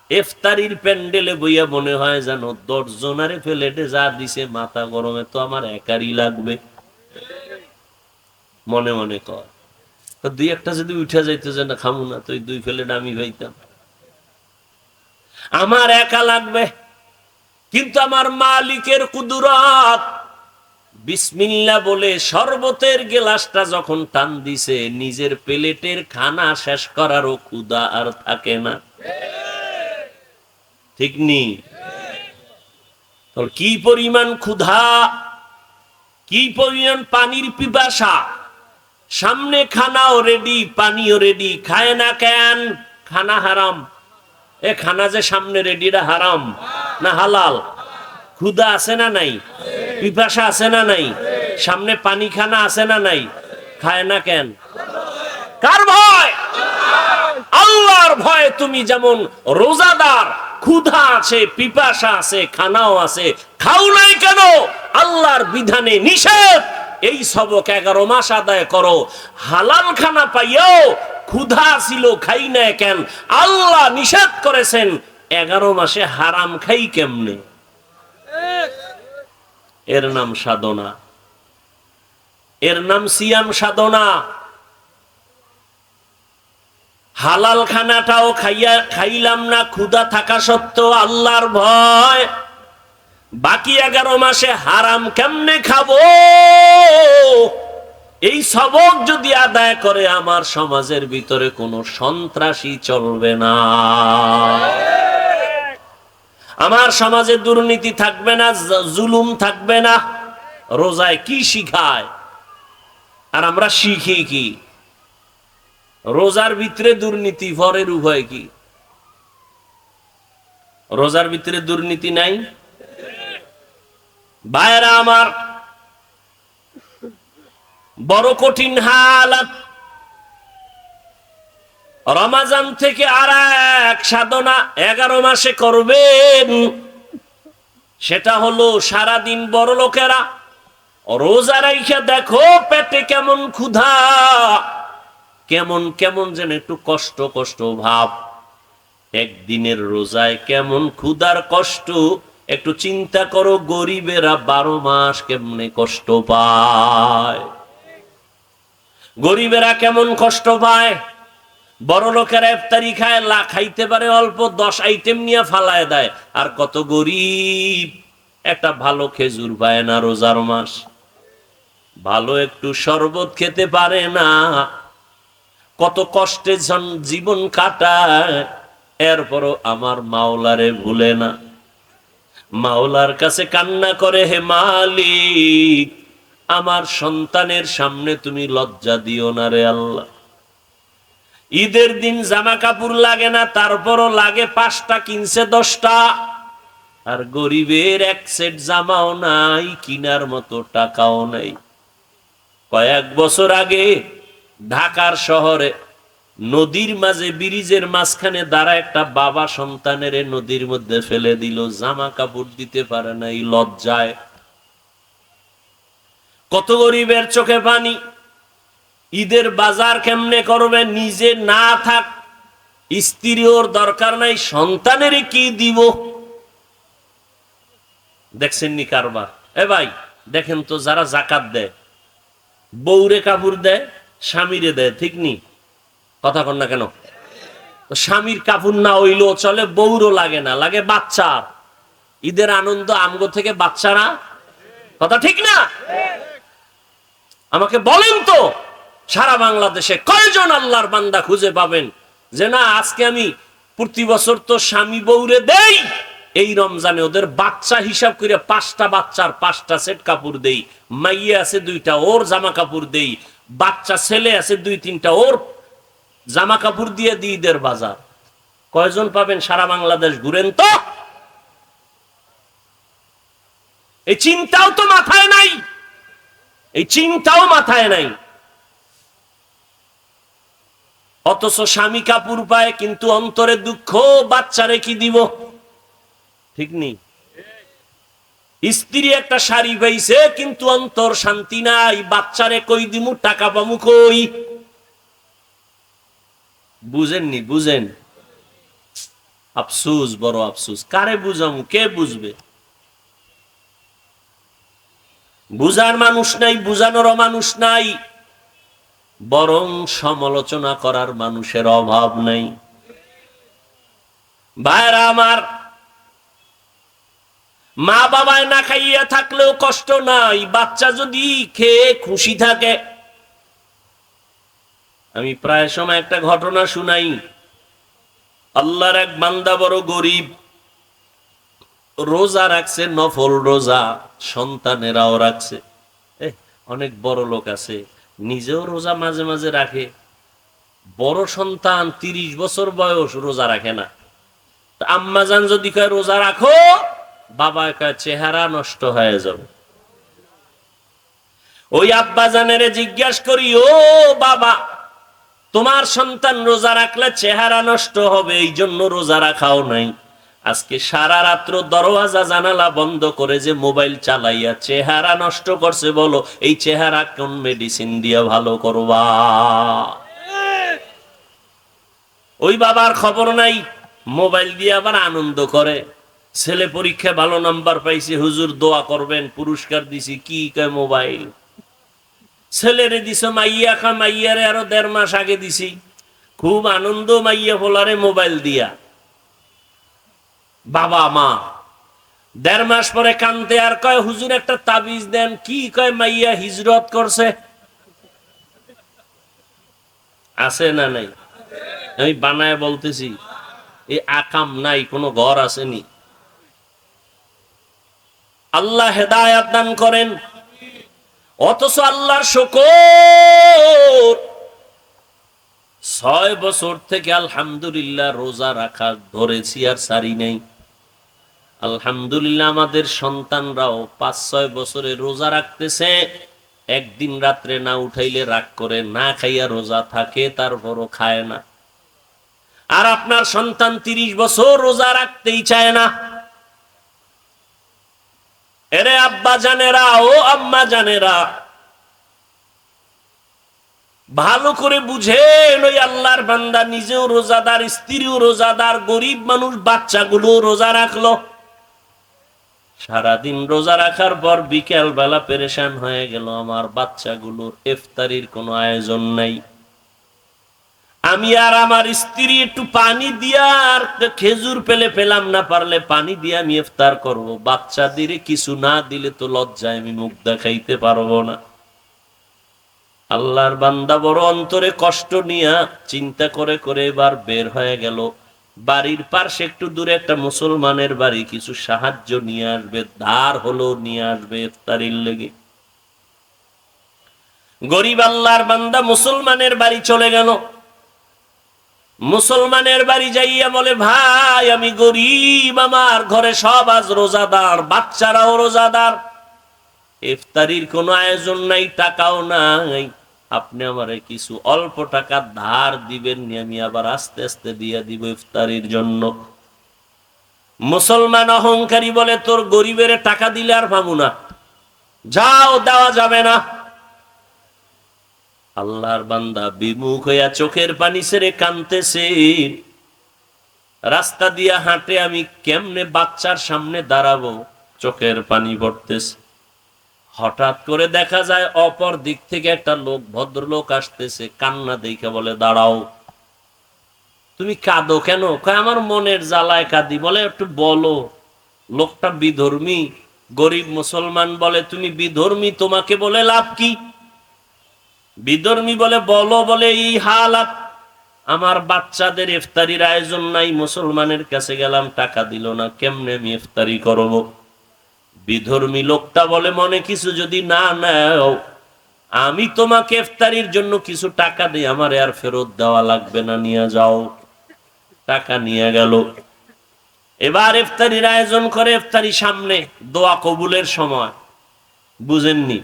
ইফতারির প্যান্ডেলে বইয়া মনে হয় যেন 10 জনারে প্লেটে যা দিছে মাথা গরমে তো আমার একারই লাগবে। মনে মনে কর, 2-1টা যদি উঠে যাইতো যে না খামু না, তো 2 প্লেট আমি পাইতাম, আমার একা লাগবে। কিন্তু আমার মালিকের কুদরত, বিসমিল্লাহ বলে শরবতের গ্লাসটা যখন টান দিছে, নিজের প্লেটের খানা শেষ করারও ক্ষুধা আর থাকে না। ঠিক নি? তোর কি পরিমাণ ক্ষুধা, কি পরিমাণ পানির পিপাসা, সামনে খানাও রেডি, পানিও রেডি, খায় না কেন? খানা হারাম। এ খানা যে সামনে রেডি, এটা হারাম না হালাল? ক্ষুধা আছে না নাই? পিপাসা আছে না নাই? সামনে পানি খানা আছে না নাই? খায় না কেন? কার ভয়? আল্লাহর ভয়ে। তুমি যেমন রোজাদার, ক্ষুধা আছে, পিপাসা আছে, খানাও আছে, খাও নাই কেন? আল্লাহর বিধানে নিষেধ। এই সবক 11 মাস আদায় করো। হালাল খানা পাইও ক্ষুধা ছিল, খাই না কেন? আল্লাহ নিষেধ করেছেন। 11 মাসে হারাম খাই কেমনে? এর নাম সাধনা, এর নাম সিয়াম সাধনা। হালাল খানাটাও খাইলাম না ক্ষুধা থাকা সত্ত্বেও আল্লাহর ভয়। বাকি 11 মাসে হারাম কেমনে খাবো? এই সবক যদি আদায় করে, আমার সমাজের ভিতরে কোনো সন্ত্রাসী চলবে না, আমার সমাজে দুর্নীতি থাকবে না, জুলুম থাকবে না। রোজায় কি শিখায় আর আমরা শিখি কি? রোজার ভিতরে দুর্নীতি, ভরের উভয় কি? রোজার ভিতরে দুর্নীতি নাই? ভাইরা আমার, বড় কঠিন হালাত। রমাজান থেকে আর এক সাধনা 11 মাসে করবেন, সেটা হলো সারাদিন বড় লোকেরা রোজা রাইখা দেখো পেটে কেমন ক্ষুধা, কেমন কেমন যেন একটু কষ্ট কষ্ট ভাব। একদিনের রোজায় কেমন ক্ষুধার কষ্ট একটু চিন্তা করো। গরিবেরা 12 মাস কেমনে কষ্ট পায়, গরিবেরা কেমন কষ্ট পায়। বড় লোকেরা ইফতারি খায়, খাইতে পারে অল্প, 10 আইটেম নিয়ে ফালায় দেয়। আর কত গরিব একটা ভালো খেজুর পায় না রোজার মাস, ভালো একটু শরবত খেতে পারে না, কত কষ্টে জীবন কাটায়। এরপরও আমার মাওলারে ভুলে না, মাওলার কাছে কান্না করে, হে মালিক আমার সন্তানের সামনে তুমি লজ্জা দিও না রে আল্লাহ। ঈদের দিন জামা কাপড় লাগে না, তারপরও লাগে 5টা কিনছে 10টা। আর গরিবের এক সেট জামাও নাই, কিনার মতো টাকাও নাই। কয়েক বছর আগে ঢাকার শহরে নদীর মাঝে ব্রিজের মাঝখানে দাঁড়া একটা বাবা সন্তানের নদীর মধ্যে ফেলে দিল, জামা কাপড় দিতে পারে নাই লজ্জায়। কত গরিবের চোখে পানি। ঈদের বাজার কেমনে করবে, নিজে না থাক, স্ত্রী ওর দরকার নাই, সন্তানের কি দিব? দেখছেন নি কারবার? এ ভাই দেখেন তো, যারা জাকাত দেয় বউরে কাপড় দেয়, স্বামীরে দেয়, ঠিক নি? কথা কন না কেন? স্বামীর কাপড় না হইলেও চলে, বউরও লাগে না, লাগে বাচ্চা। ঈদের আনন্দ আমগো থেকে বাচ্চারা, কথা ঠিক না? আমাকে বলেন তো, সারা বাংলাদেশে কয়জন আল্লাহর বান্দা খুঁজে পাবেন যে না আজকে আমি প্রতি বছর তো স্বামী বউরে দেই, এই রমজানে ওদের বাচ্চা হিসাব করে 5টা বাচ্চার 5টা সেট কাপড় দেই, মাইয়া আছে 2টা ওর জামা কাপড় দেই, বাচ্চা ছেলে আছে 2-3টা ওর জামা কাপড় দিয়ে দিই ঈদের বাজার? কয়জন পাবেন? সারা বাংলাদেশ ঘুরেন তো। এই চিন্তাও তো মাথায় নাই, এই চিন্তাও মাথায় নাই। অথচ স্বামী কাপড় পায় কিন্তু অন্তরে দুঃখ, বাচ্চারে কি দিব? ঠিক নেই? স্ত্রী একটা শাড়ি পাইছে কিন্তু অন্তর শান্তি নাই, বাচ্চারে কই দিমু, টাকা পামু কই? বুঝেননি? বুঝেন? আফসুস, বড় আফসুস। কারে বুঝামু? কে বুঝবে? বুঝার মানুষ নাই, বুঝানোর মানুষ নাই, বরং সমালোচনা করার মানুষের অভাব নাই। ভাইরা আমার, মা বাবায় না খাইয়া থাকলেও কষ্ট নাই, বাচ্চা যদি খেয়ে খুশি থাকে। আমি প্রায় সময় একটা ঘটনা শুনাই। আল্লাহর এক বান্দা বড় গরিব, রোজা রাখছে, নফল রোজা, সন্তানেরাও রাখছে। অনেক বড় লোক আছে, নিজেও রোজা মাঝে মাঝে রাখে, বড় সন্তান 30 বছর বয়স রোজা রাখে না। আম্মা জান যদি কয় রোজা রাখো, বাবা কয় চেহারা নষ্ট হয়ে যাবে। ওই আব্বা জানের জিজ্ঞাসা করি, ও বাবা, তোমার সন্তান রোজা রাখলে চেহারা নষ্ট হবে, এই জন্য রোজা রাখাও নাই। আজকে সারা রাত্র দরওয়াজা জানালা বন্ধ করে যে মোবাইল চালাইয়া চেহারা নষ্ট করছে, বলো এই চেহারা কোন মেডিসিন দিয়ে ভালো করবা? ওই বাবার খবর নাই, মোবাইল দিয়ে আবার আনন্দ করে। ছেলে পরীক্ষা ভালো নাম্বার পাইছে, হুজুর দোয়া করবেন, পুরস্কার দিছি। কি কয় মোবাইল? ছেলেরে দিছ মাইয়া, খা মাইয়ারে আরো 1.5 মাস আগে দিছি, খুব আনন্দ মাইয়া ফোলারে মোবাইল দিয়া। বাবা মা 1.5 মাস পরে কানতে আর কয় হুজুর একটা তাবিজ দেন। কি কয়? মাইয়া হিজরত করছে। আছে না নাই? আমি বানায় বলতেছি, এই আকাম নাই, কোনো ঘর আসেনি। আল্লাহ হেদায়াত দান করেন। অথচ আল্লাহর শুকর, 6 বছর থেকে আলহামদুলিল্লাহ রোজা রাখা ধরেছি আর সারি নাই। আলহামদুলিল্লাহ আমাদের সন্তানরাও 5-6 বছরে রোজা রাখতেছে। একদিন রাত্রে না উঠাইলে রাগ করে, না খাইয়া রোজা থাকে, তারপরও খায় না। আর আপনার সন্তান 30 বছর রোজা রাখতেই চায় না। এরে আব্বা জানেরা, ও আম্মা জানেরা, ভালো করে বুঝেন, ওই আল্লাহর বান্দা নিজেও রোজাদার, স্ত্রীও রোজাদার, গরিব মানুষ বাচ্চাগুলো রোজা রাখলো। সারাদিন রোজা রাখার পর বিকেল বেলা পেরেশান হয়ে গেল, আমার বাচ্চাগুলোর ইফতারির কোনো আয়োজন নাই। আমি আর আমার স্ত্রী একটু পানি দিয়া আর খেজুর পেলে পেলাম, না পারলে পানি দিয়ে আমি ইফতার করবো। বাচ্চাদের কিছু না দিলে তো লজ্জায় আমি মুখ দেখাইতে পারবো না। আল্লাহর বান্দা বড় অন্তরে কষ্ট নিয়া চিন্তা করে করে এবার বের হয়ে গেল। বাড়ির পাশে একটু দূরে একটা মুসলমানের বাড়ি, কিছু সাহায্য নিয়ে আসবে, ধার হলো নিয়ে আসবে ইফতারির লেগে। গরিব আল্লাহর বান্দা মুসলমানের বাড়ি চলে গেল। মুসলমানের বাড়ি যাইয়া বলে, ভাই আমি গরিব, আমার ঘরে সব আজ রোজাদার, বাচ্চারাও রোজাদার, ইফতারির কোনো আয়োজন নাই, টাকাও নাই, আপনি আমারে কিছু অল্প টাকা ধার দিবেন, আমি আবার আস্তে আস্তে দিয়ে দিব ইফতারির জন্য। মুসলমান অহংকারী বলে, তোর গরিবের টাকা দিলে আর পাবো না, যাও, দেওয়া যাবে না। আল্লাহর বান্দা বিমুখ হইয়া চোখের পানি ছেড়ে কাঁদতেছে। রাস্তা দিয়া হাঁটে, আমি কেমনে বাচ্চার সামনে দাঁড়াবো, চোখের পানি পড়তেছে। হঠাৎ করে দেখা যায় অপর দিক থেকে একটা লোক, ভদ্রলোক আসতেছে, কান্না দেখে বলে, দাঁড়াও, তুমি কাঁদো কেন? কয়, আমার মনের জ্বালায় কাঁদি। বলে, একটু বলো। লোকটা বিধর্মী, গরিব মুসলমান। বলে, তুমি বিধর্মী, তোমাকে বলে লাভ কি? বিধর্মী বলে, বলো। বলে, এই হালাত, আমার বাচ্চাদের ইফতারির আয়োজন নাই, মুসলমানের কাছে গেলাম, টাকা দিল না, কেমনে আমি ইফতারি করব? বিধর্মী লোকটা বলে, মনে কিছু যদি না নাও, আমি তোমাকে ইফতারির জন্য কিছু টাকা দিই, আমার আর ফেরত দেওয়া লাগবে না, নিয়ে যাও। টাকা নিয়ে গেল। এবার ইফতারির আয়োজন করে, ইফতারি সামনে, দোয়া কবুলের সময়, বুঝেননি?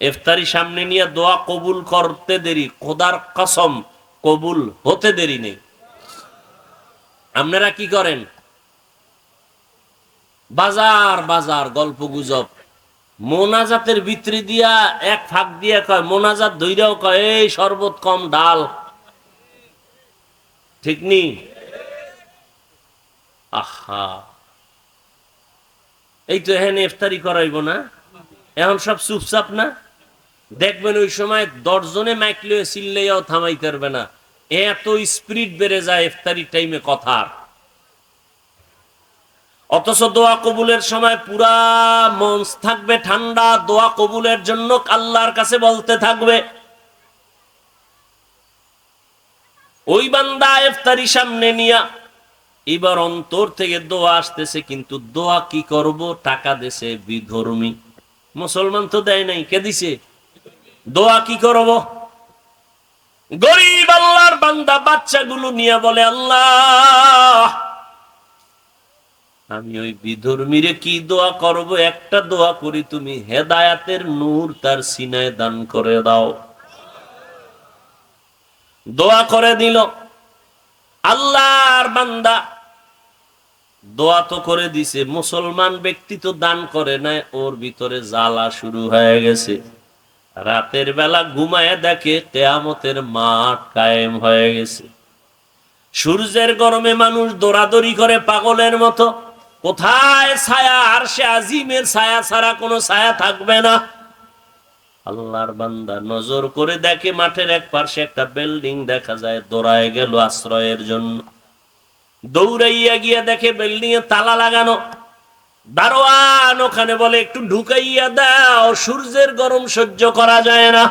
ইফতারি সামনে নিয়ে দোয়া কবুল করতে দেরি, খোদার কসম কবুল হতে দেরি নেই। আপনারা কি করেন? বাজার বাজার গল্প গুজব, মোনাজাতের ভিতরে দিয়া এক ফাঁক দিয়া কয়, মোনাজাত ধইরাও কয়, এই শরবত কম ডাল, ঠিক নি? আহা, এই তো এখানে ইফতারি করাইব না, এখন সব চুপচাপ না? দেখবেন ওই সময় 10 জনে মাইক লয়ে চিল্লাইয়াও থামাইতে পারবে না, এত স্পিরিট বেড়ে যায় ইফতারি টাইমে কথার। অথচ দোয়া কবুলের সময় পুরা মঞ্চ থাকবে ঠান্ডা, দোয়া কবুলের জন্য আল্লাহর কাছে বলতে থাকবে। ওই বান্দা ইফতারি সামনে নিয়া এবার অন্তর থেকে দোয়া আসতেছে, কিন্তু দোয়া কি করব? টাকা দেশে বিধর্মী, মুসলমান তো দেয় নাই, কে দিছে? দোয়া কি করব? গরিব আল্লাহর বান্দা বাচ্চাগুলো নিয়ে বলে, আল্লাহ, আমি ওই বিধর্মীরে কি দোয়া করব? একটা দোয়া করি, তুমি হেদায়াতের নূর তার সিনায় দান করে দাও। দোয়া করে দিল। আল্লাহর বান্দা দোয়া তো করে দিছে, মুসলমান ব্যক্তি তো দান করে নাই, ওর ভিতরে জ্বালা শুরু হয়ে গেছে। রাতের বেলা ঘুমায় দেখে কিয়ামতের মাঠ কায়েম হয়ে গেছে। সূর্যের গরমে মানুষ দৌড়াদৌড়ি করে পাগলের মতো, কোথায় ছায়া? আরশে আজিমের ছায়া ছাড়া কোনো ছায়া থাকবে না। আল্লাহর বান্দা নজর করে দেখে মাঠের এক পাশে একটা বিল্ডিং দেখা যায়, দৌড়ায় গেল আশ্রয়ের জন্য। দৌড়াইয়া গিয়া দেখে বিল্ডিং এ তালা লাগানো। দারোয়ান ওখানে বলে, একটু ঢুকাইয়া দাও, সূর্যের গরম সহ্য করা যায় না।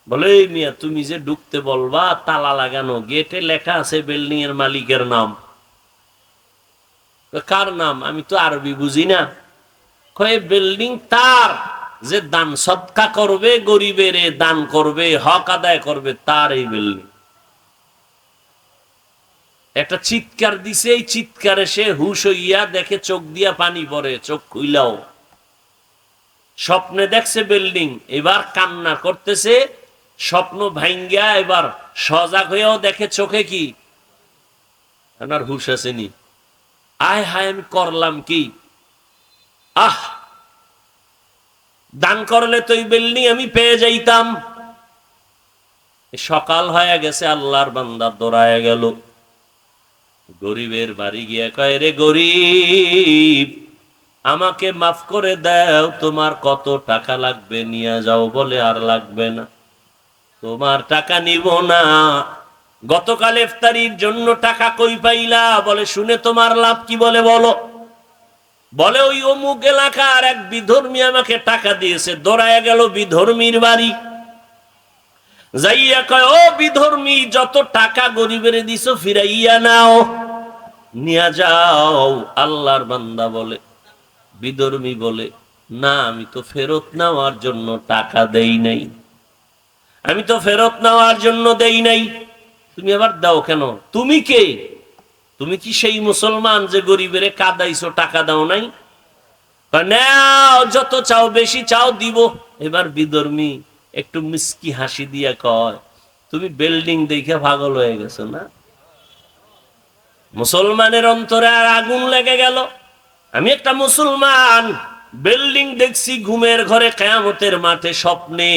বলে, মিয়া, তুমি যে ঢুকতে বলবা, তালা লাগানো, গেটে লেখা আছে বিল্ডিং এর মালিকের নাম। কার নাম? আমি তো আরবি বুঝি না। কয়, বিল্ডিং তার, যে দান সদকা করবে, গরিবের দান করবে, হক আদায় করবে, তার এই বিল্ডিং। একটা চিৎকার দিছে, এই চিৎকারে সে হুশ হইয়া দেখে চোখ দিয়া পানি পড়ে, চোখ খুইলাও। স্বপ্নে দেখছে বিল্ডিং, এবার কান্না করতেছে, স্বপ্ন ভাঙ্গিয়া এবার সজাগ হইয়াও দেখে চোখে কি, আর হুশ আসেনি। আয় হায়, আমি করলাম কি? আহ, দান করলে তো এই বিল্ডিং আমি পেয়ে যাইতাম। সকাল হয়ে গেছে, আল্লাহর বান্দা দৌড়ায় গেল গরিবের বাড়ি গিয়া কয়, রে গরিব, আমাকে মাফ করে দাও, তোমার কত টাকা লাগবে নিয়ে যাও। বলে, আর লাগবে না, তোমার টাকা নিব না। গতকাল ইফতারির জন্য টাকা কই পাইলা? বলে, শুনে তোমার লাভ কি? বলে, বলো। বলে, ওই অমুক এলাকার এক বিধর্মী আমাকে টাকা দিয়েছে। দৌড়ায় গেল বিধর্মীর বাড়ি, যাইয়া কয়, ও বিধর্মী, যত টাকা গরিবের দিছো ফিরাইয়া নাও, নিয়ে যাও। আল্লাহর বান্দা বলে, বিধর্মী বলে, না, আমি তো ফেরত নেওয়ার জন্য টাকা দেই নাই, আমি তো ফেরত নেওয়ার জন্য দেই নাই। তুমি আবার দাও কেন? তুমি কে? তুমি কি সেই মুসলমান যে গরিবের কাদাইছো, টাকা দাও নাই? নাও, যত চাও, বেশি চাও দিব। এবার বিধর্মী একটু মিষ্টি হাসি দিয়া কয়, তুমি বিল্ডিং দেখে পাগল হয়ে গেছো না? মুসলমানের অন্তরে আর আগুন লেগে গেল। আমি একটা মুসলমান, বিল্ডিং দেখছি ঘুমের ঘরে, কিয়ামতের মাঠে স্বপ্নে।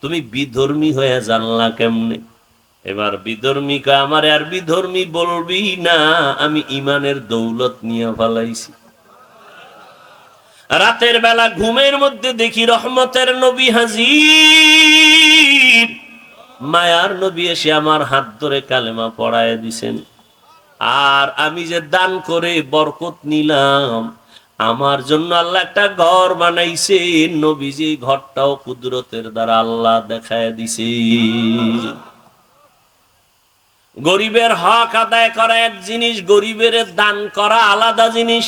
তুমি বিধর্মী হয়ে জানলা কেমনে? এবার বিধর্মী কয়, আমার আর বিধর্মী বলবি না, আমি ইমানের দৌলত নিয়ে ফেলাইছি। রাতের বেলা ঘুমের মধ্যে দেখি রহমতের নবী হাজির, মায়ার নবী এসে আমার হাত ধরে কালেমা পড়ায় দিছেন। আর আমি যে দান করে বরকত নিলাম, আমার জন্য আল্লাহ একটা ঘর বানাইছে। নবীজি ঘরটাও কুদরতের দ্বারা আল্লাহ দেখায় দিছে। গরিবের হক আদায় করা এক জিনিস, গরিবের দান করা আলাদা জিনিস।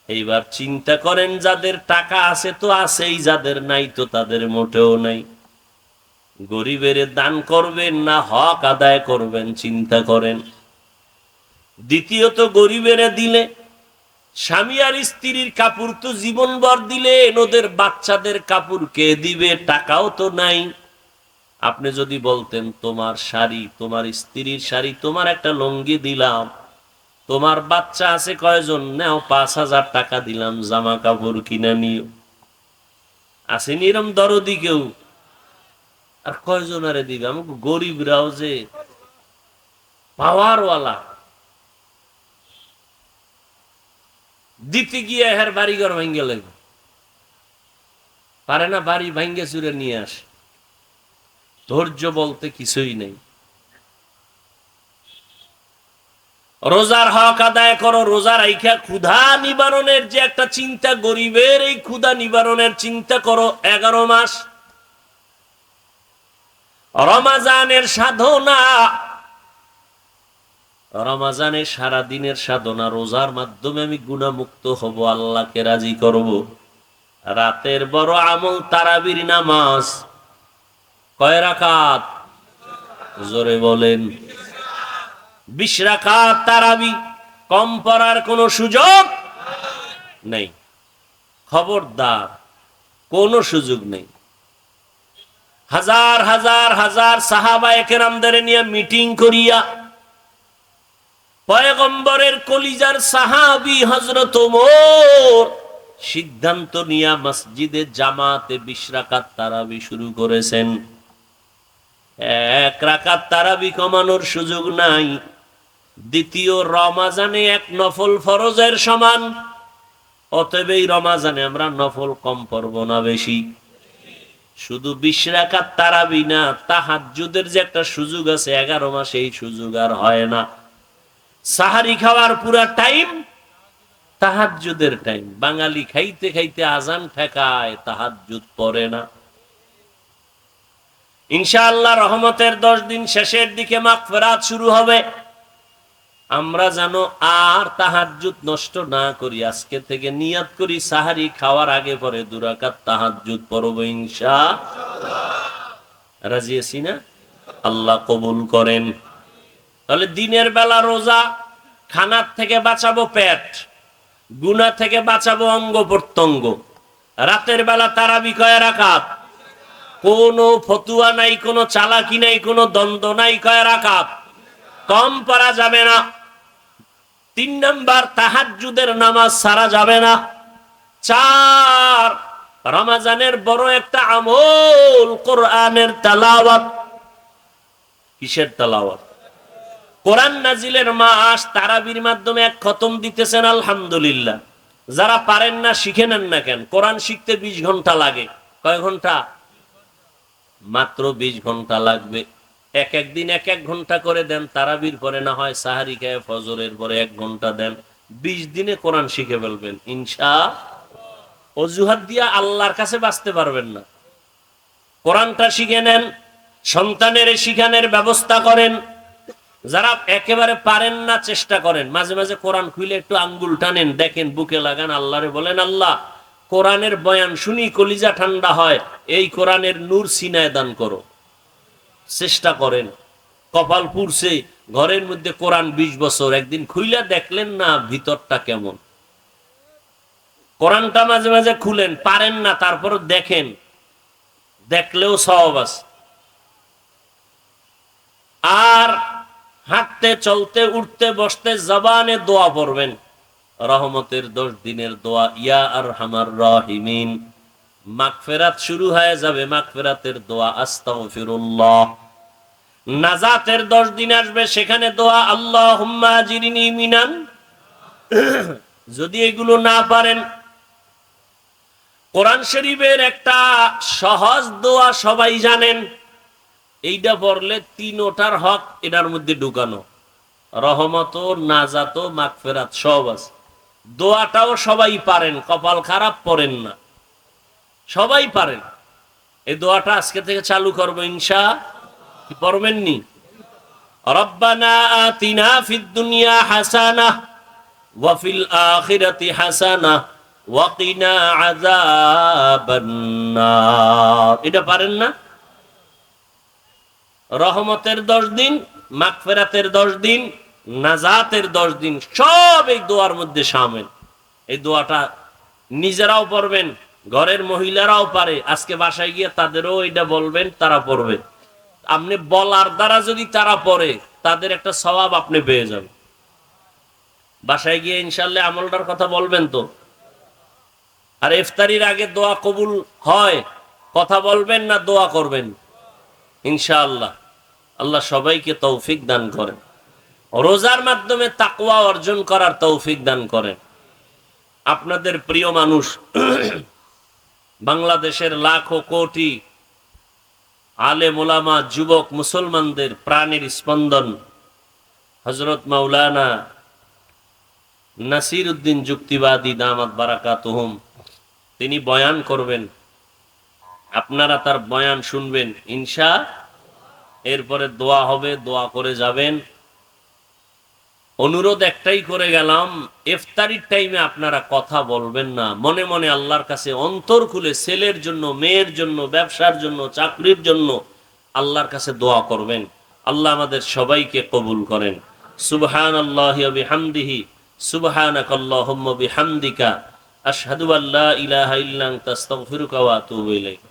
এইবার চিন্তা করেন, যাদের টাকা আছে তো আছেই, যাদের নাই তো তাদের মোটেও নাই। গরিবের দান করবেন না হক আদায় করবেন, চিন্তা করেন। দ্বিতীয়ত, গরিবের দিলে স্বামী আর স্ত্রীর কাপড় তো জীবনভর দিলেন, ওদের বাচ্চাদের কাপড় কে দিবে? টাকাও তো নাই। আপনি যদি বলতেন, তোমার শাড়ি, তোমার স্ত্রীর শাড়ি, তোমার একটা লুঙ্গি দিলাম, তোমার বাচ্চা আছে কয়জন, নাও 5,000 টাকা দিলাম, জামা কাপড় কিনা নিও। আসেনি এরম দরদি কেউ? আর কয়জন আরে দিবে? আমাকে গরিবরাও যে পাওয়ারওয়ালা, দিতে গিয়ে হের বাড়িঘর ভাঙ্গে লাগবে, পারে না, বাড়ি ভাঙ্গে চুরে নিয়ে আসে। ধৈর্য বলতে কিছুই নেই। রোজার হক আদায় করো, রোজা রাইখা ক্ষুধা নিবারণের যে একটা চিন্তা, গরিবের এই ক্ষুধা নিবারণের চিন্তা করো। 11 মাস রমাজানের সাধনা, রমাজানের সারাদিনের সাধনা, রোজার মাধ্যমে আমি গুনাহমুক্ত হব, আল্লাহকে রাজি করব। রাতের বড় আমল তারাবির নামাজ। কয় রাকাত? জোরে বলেন। 20 রাকাত তারাবি। কম পড়ার কোনো সুযোগ নেই, খবরদার, কোনো সুযোগ নেই। হাজার হাজার হাজার সাহাবায়ে কেরামদের নিয়ে মিটিং করিয়া পয়গম্বরের কলিজার সাহাবী হযরত ওমর সিদ্ধান্ত নিয়া মসজিদে জামাতে 20 রাকাত তারাবি শুরু করেছেন। 1 রাকাত তারাবি কমানোর সুযোগ নাই। দ্বিতীয়, রমাজানে 1 নফল ফরজের সমান। অতএব এই রমাজানে আমরা নফল কম পড়ব না বেশি। শুধু 20 রাকাত তারাবি না, তাহাজ্জুদের যে একটা সুযোগ আছে 11 মাসে, এই সুযোগ আর হয় না। সাহারি খাওয়ার পুরা টাইম তাহাজ্জুদের টাইম। বাঙালি খাইতে খাইতে আজান ঠেকায়, তাহাজ্জুদ পড়ে না। ইনশাআল্লাহ রহমতের 10 দিন শেষের দিকে মাগফিরাত শুরু হবে। আমরা যেন আর তাহাজ্জুদ নষ্ট না করি, আজকে থেকে নিয়ত করি সাহারি খাওয়ার আগে পরে 2 রাকাত তাহাজ্জুদ পড়ব ইনশাআল্লাহ। রাজি আছি না? আল্লাহ কবুল করেন। তাহলে দিনের বেলা রোজা, খানার থেকে বাঁচাবো পেট, গুনাহ থেকে বাঁচাবো অঙ্গ প্রত্যঙ্গ। রাতের বেলা তারাবি কয় রাকাত? কোনো ফতুয়া নাই, কোনো চালাকি নাই, কোনো দ্বন্দ্ব নাই, কয় রাকাত? কম পড়া যাবে না। 3 নাম্বার, তাহাজ্জুদের নামাজ সারা যাবে না। 4, রমজানের বড় একটা আমল কোরআনের তেলাওয়াত। কিসের তেলাওয়াত? কোরআন নাজিলের মাস, তারাবির মাধ্যমে 1 খতম দিতেছেন, আলহামদুলিল্লাহ। যারা পারেন না শিখে নেন না কেন? কোরআন শিখতে 20 ঘন্টা লাগে। কয় ঘন্টা? মাত্র 20 ঘন্টা লাগবে। একদিন 1 ঘন্টা করে দেন, তারাবির পরে না হয় সাহারি খায় ফজরের পরে 1 ঘন্টা দেন। 20 দিনে কোরআন শিখে ফেলবেন ইনশাআল্লাহ। অজুহাত দিয়া আল্লাহর কাছে বাঁচতে পারবেন না। কোরআনটা শিখে নেন, সন্তানের শিখানোর ব্যবস্থা করেন। যারা একেবারে পারেন না, চেষ্টা করেন, মাঝে মাঝে কোরআন খুলে একটু আঙ্গুল টানেন, দেখেন, বুকে লাগান, আল্লাহরে বলেন, আল্লাহ কোরআনের বয়ান শুনি কলিজা ঠান্ডা হয়, এই কোরআনের নূর সিনায় দান করো। চেষ্টা করেন। কপাল পুড়ছে, ঘরের মধ্যে কোরআন 20 বছর, একদিন খুইলা দেখলেন না ভিতরটা কেমন। কোরআনটা মাঝে মাঝে খুলেন, পারেন না, তারপর দেখেন, দেখলেও সওয়াব আছে। আর হাঁটতে চলতে উঠতে বসতে জবানে দোয়া পড়বেন, রহমতের 10 দিনের দোয়া, ইয়া আরহামার রাহিমিন। মাগফিরাত শুরু হয়ে যাবে, মাগফিরাতের দোয়া, আস্তাগফিরুল্লাহ। নাজাতের 10 দিন আসবে, সেখানে দোয়া, আল্লাহুম্মা আজিরনি মিনান। যদি এগুলো না পারেন, কোরআন শরীফের একটা সহজ দোয়া সবাই জানেন, এইটা পড়লে 3টার হক এটার মধ্যে ঢুকানো, রহমত, নাজাত, মাগফিরাত সব আছে। দোয়াটাও সবাই পারেন, কপাল খারাপ পড়েন না, সবাই পারেন। এই দোয়াটা আজকে থেকে চালু করবো ইনশাআল্লাহ। পড়বেন নি? রব্বানা আতিনা ফিদ দুনিয়া হাসানাহ ওয়া ফিল আখিরাতি হাসানাহ ওয়া কিনা আযাবান নার। এটা পারেন না? রহমতের 10 দিন, মাগফিরাতের 10 দিন, নাজাতের 10 দিন, সব এই দোয়ার মধ্যে শামিল। এই দোয়াটা নিজেরাও পড়বেন, ঘরের মহিলারাও পারে, আজকে বাসায় গিয়ে তাদেরও এটা বলবেন, তারা পড়বে। আপনি বলার দ্বারা যদি তারা পড়ে, তাদের একটা সওয়াব আপনি পেয়ে যাবেন। বাসায় গিয়ে ইনশাআল্লাহ আমলটার কথা বলবেন তো। আর ইফতারির আগে দোয়া কবুল হয়, কথা বলবেন না দোয়া করবেন ইনশাআল্লাহ। আল্লাহ সবাইকে তৌফিক দান করেন, রোজার মাধ্যমে তাকওয়া অর্জন করার তৌফিক দান করেন। আপনাদের প্রিয় মানুষ, বাংলাদেশের লাখো কোটি আলেম ওলামা, যুবক মুসলমানদের প্রাণের স্পন্দন হযরত মাওলানা নাসির উদ্দিন যুক্তিবাদী দামাত বারাকাতুহুম, তিনি বয়ান করবেন, আপনারা তার বয়ান শুনবেন ইনশাআল্লাহ। এরপরে দোয়া হবে, দোয়া করে যাবেন। অনুরোধ একটাই করে গেলাম, ইফতারির টাইমে আপনারা কথা বলবেন না, মনে মনে আল্লাহর কাছে অন্তর খুলে ছেলের জন্য, মেয়ের জন্য, ব্যবসার জন্য, চাকরির জন্য আল্লাহর কাছে দোয়া করবেন। আল্লাহ আমাদের সবাইকে কবুল করেন। সুবহানাল্লাহি ওয়া বিহামদিহি, সুবহানাকাল্লাহুম্মা বিহামদিকা, আশহাদু আল্লা ইলাহা ইল্লা আনতা, আস্তাগফিরুকা ওয়া আতুবু ইলাইক।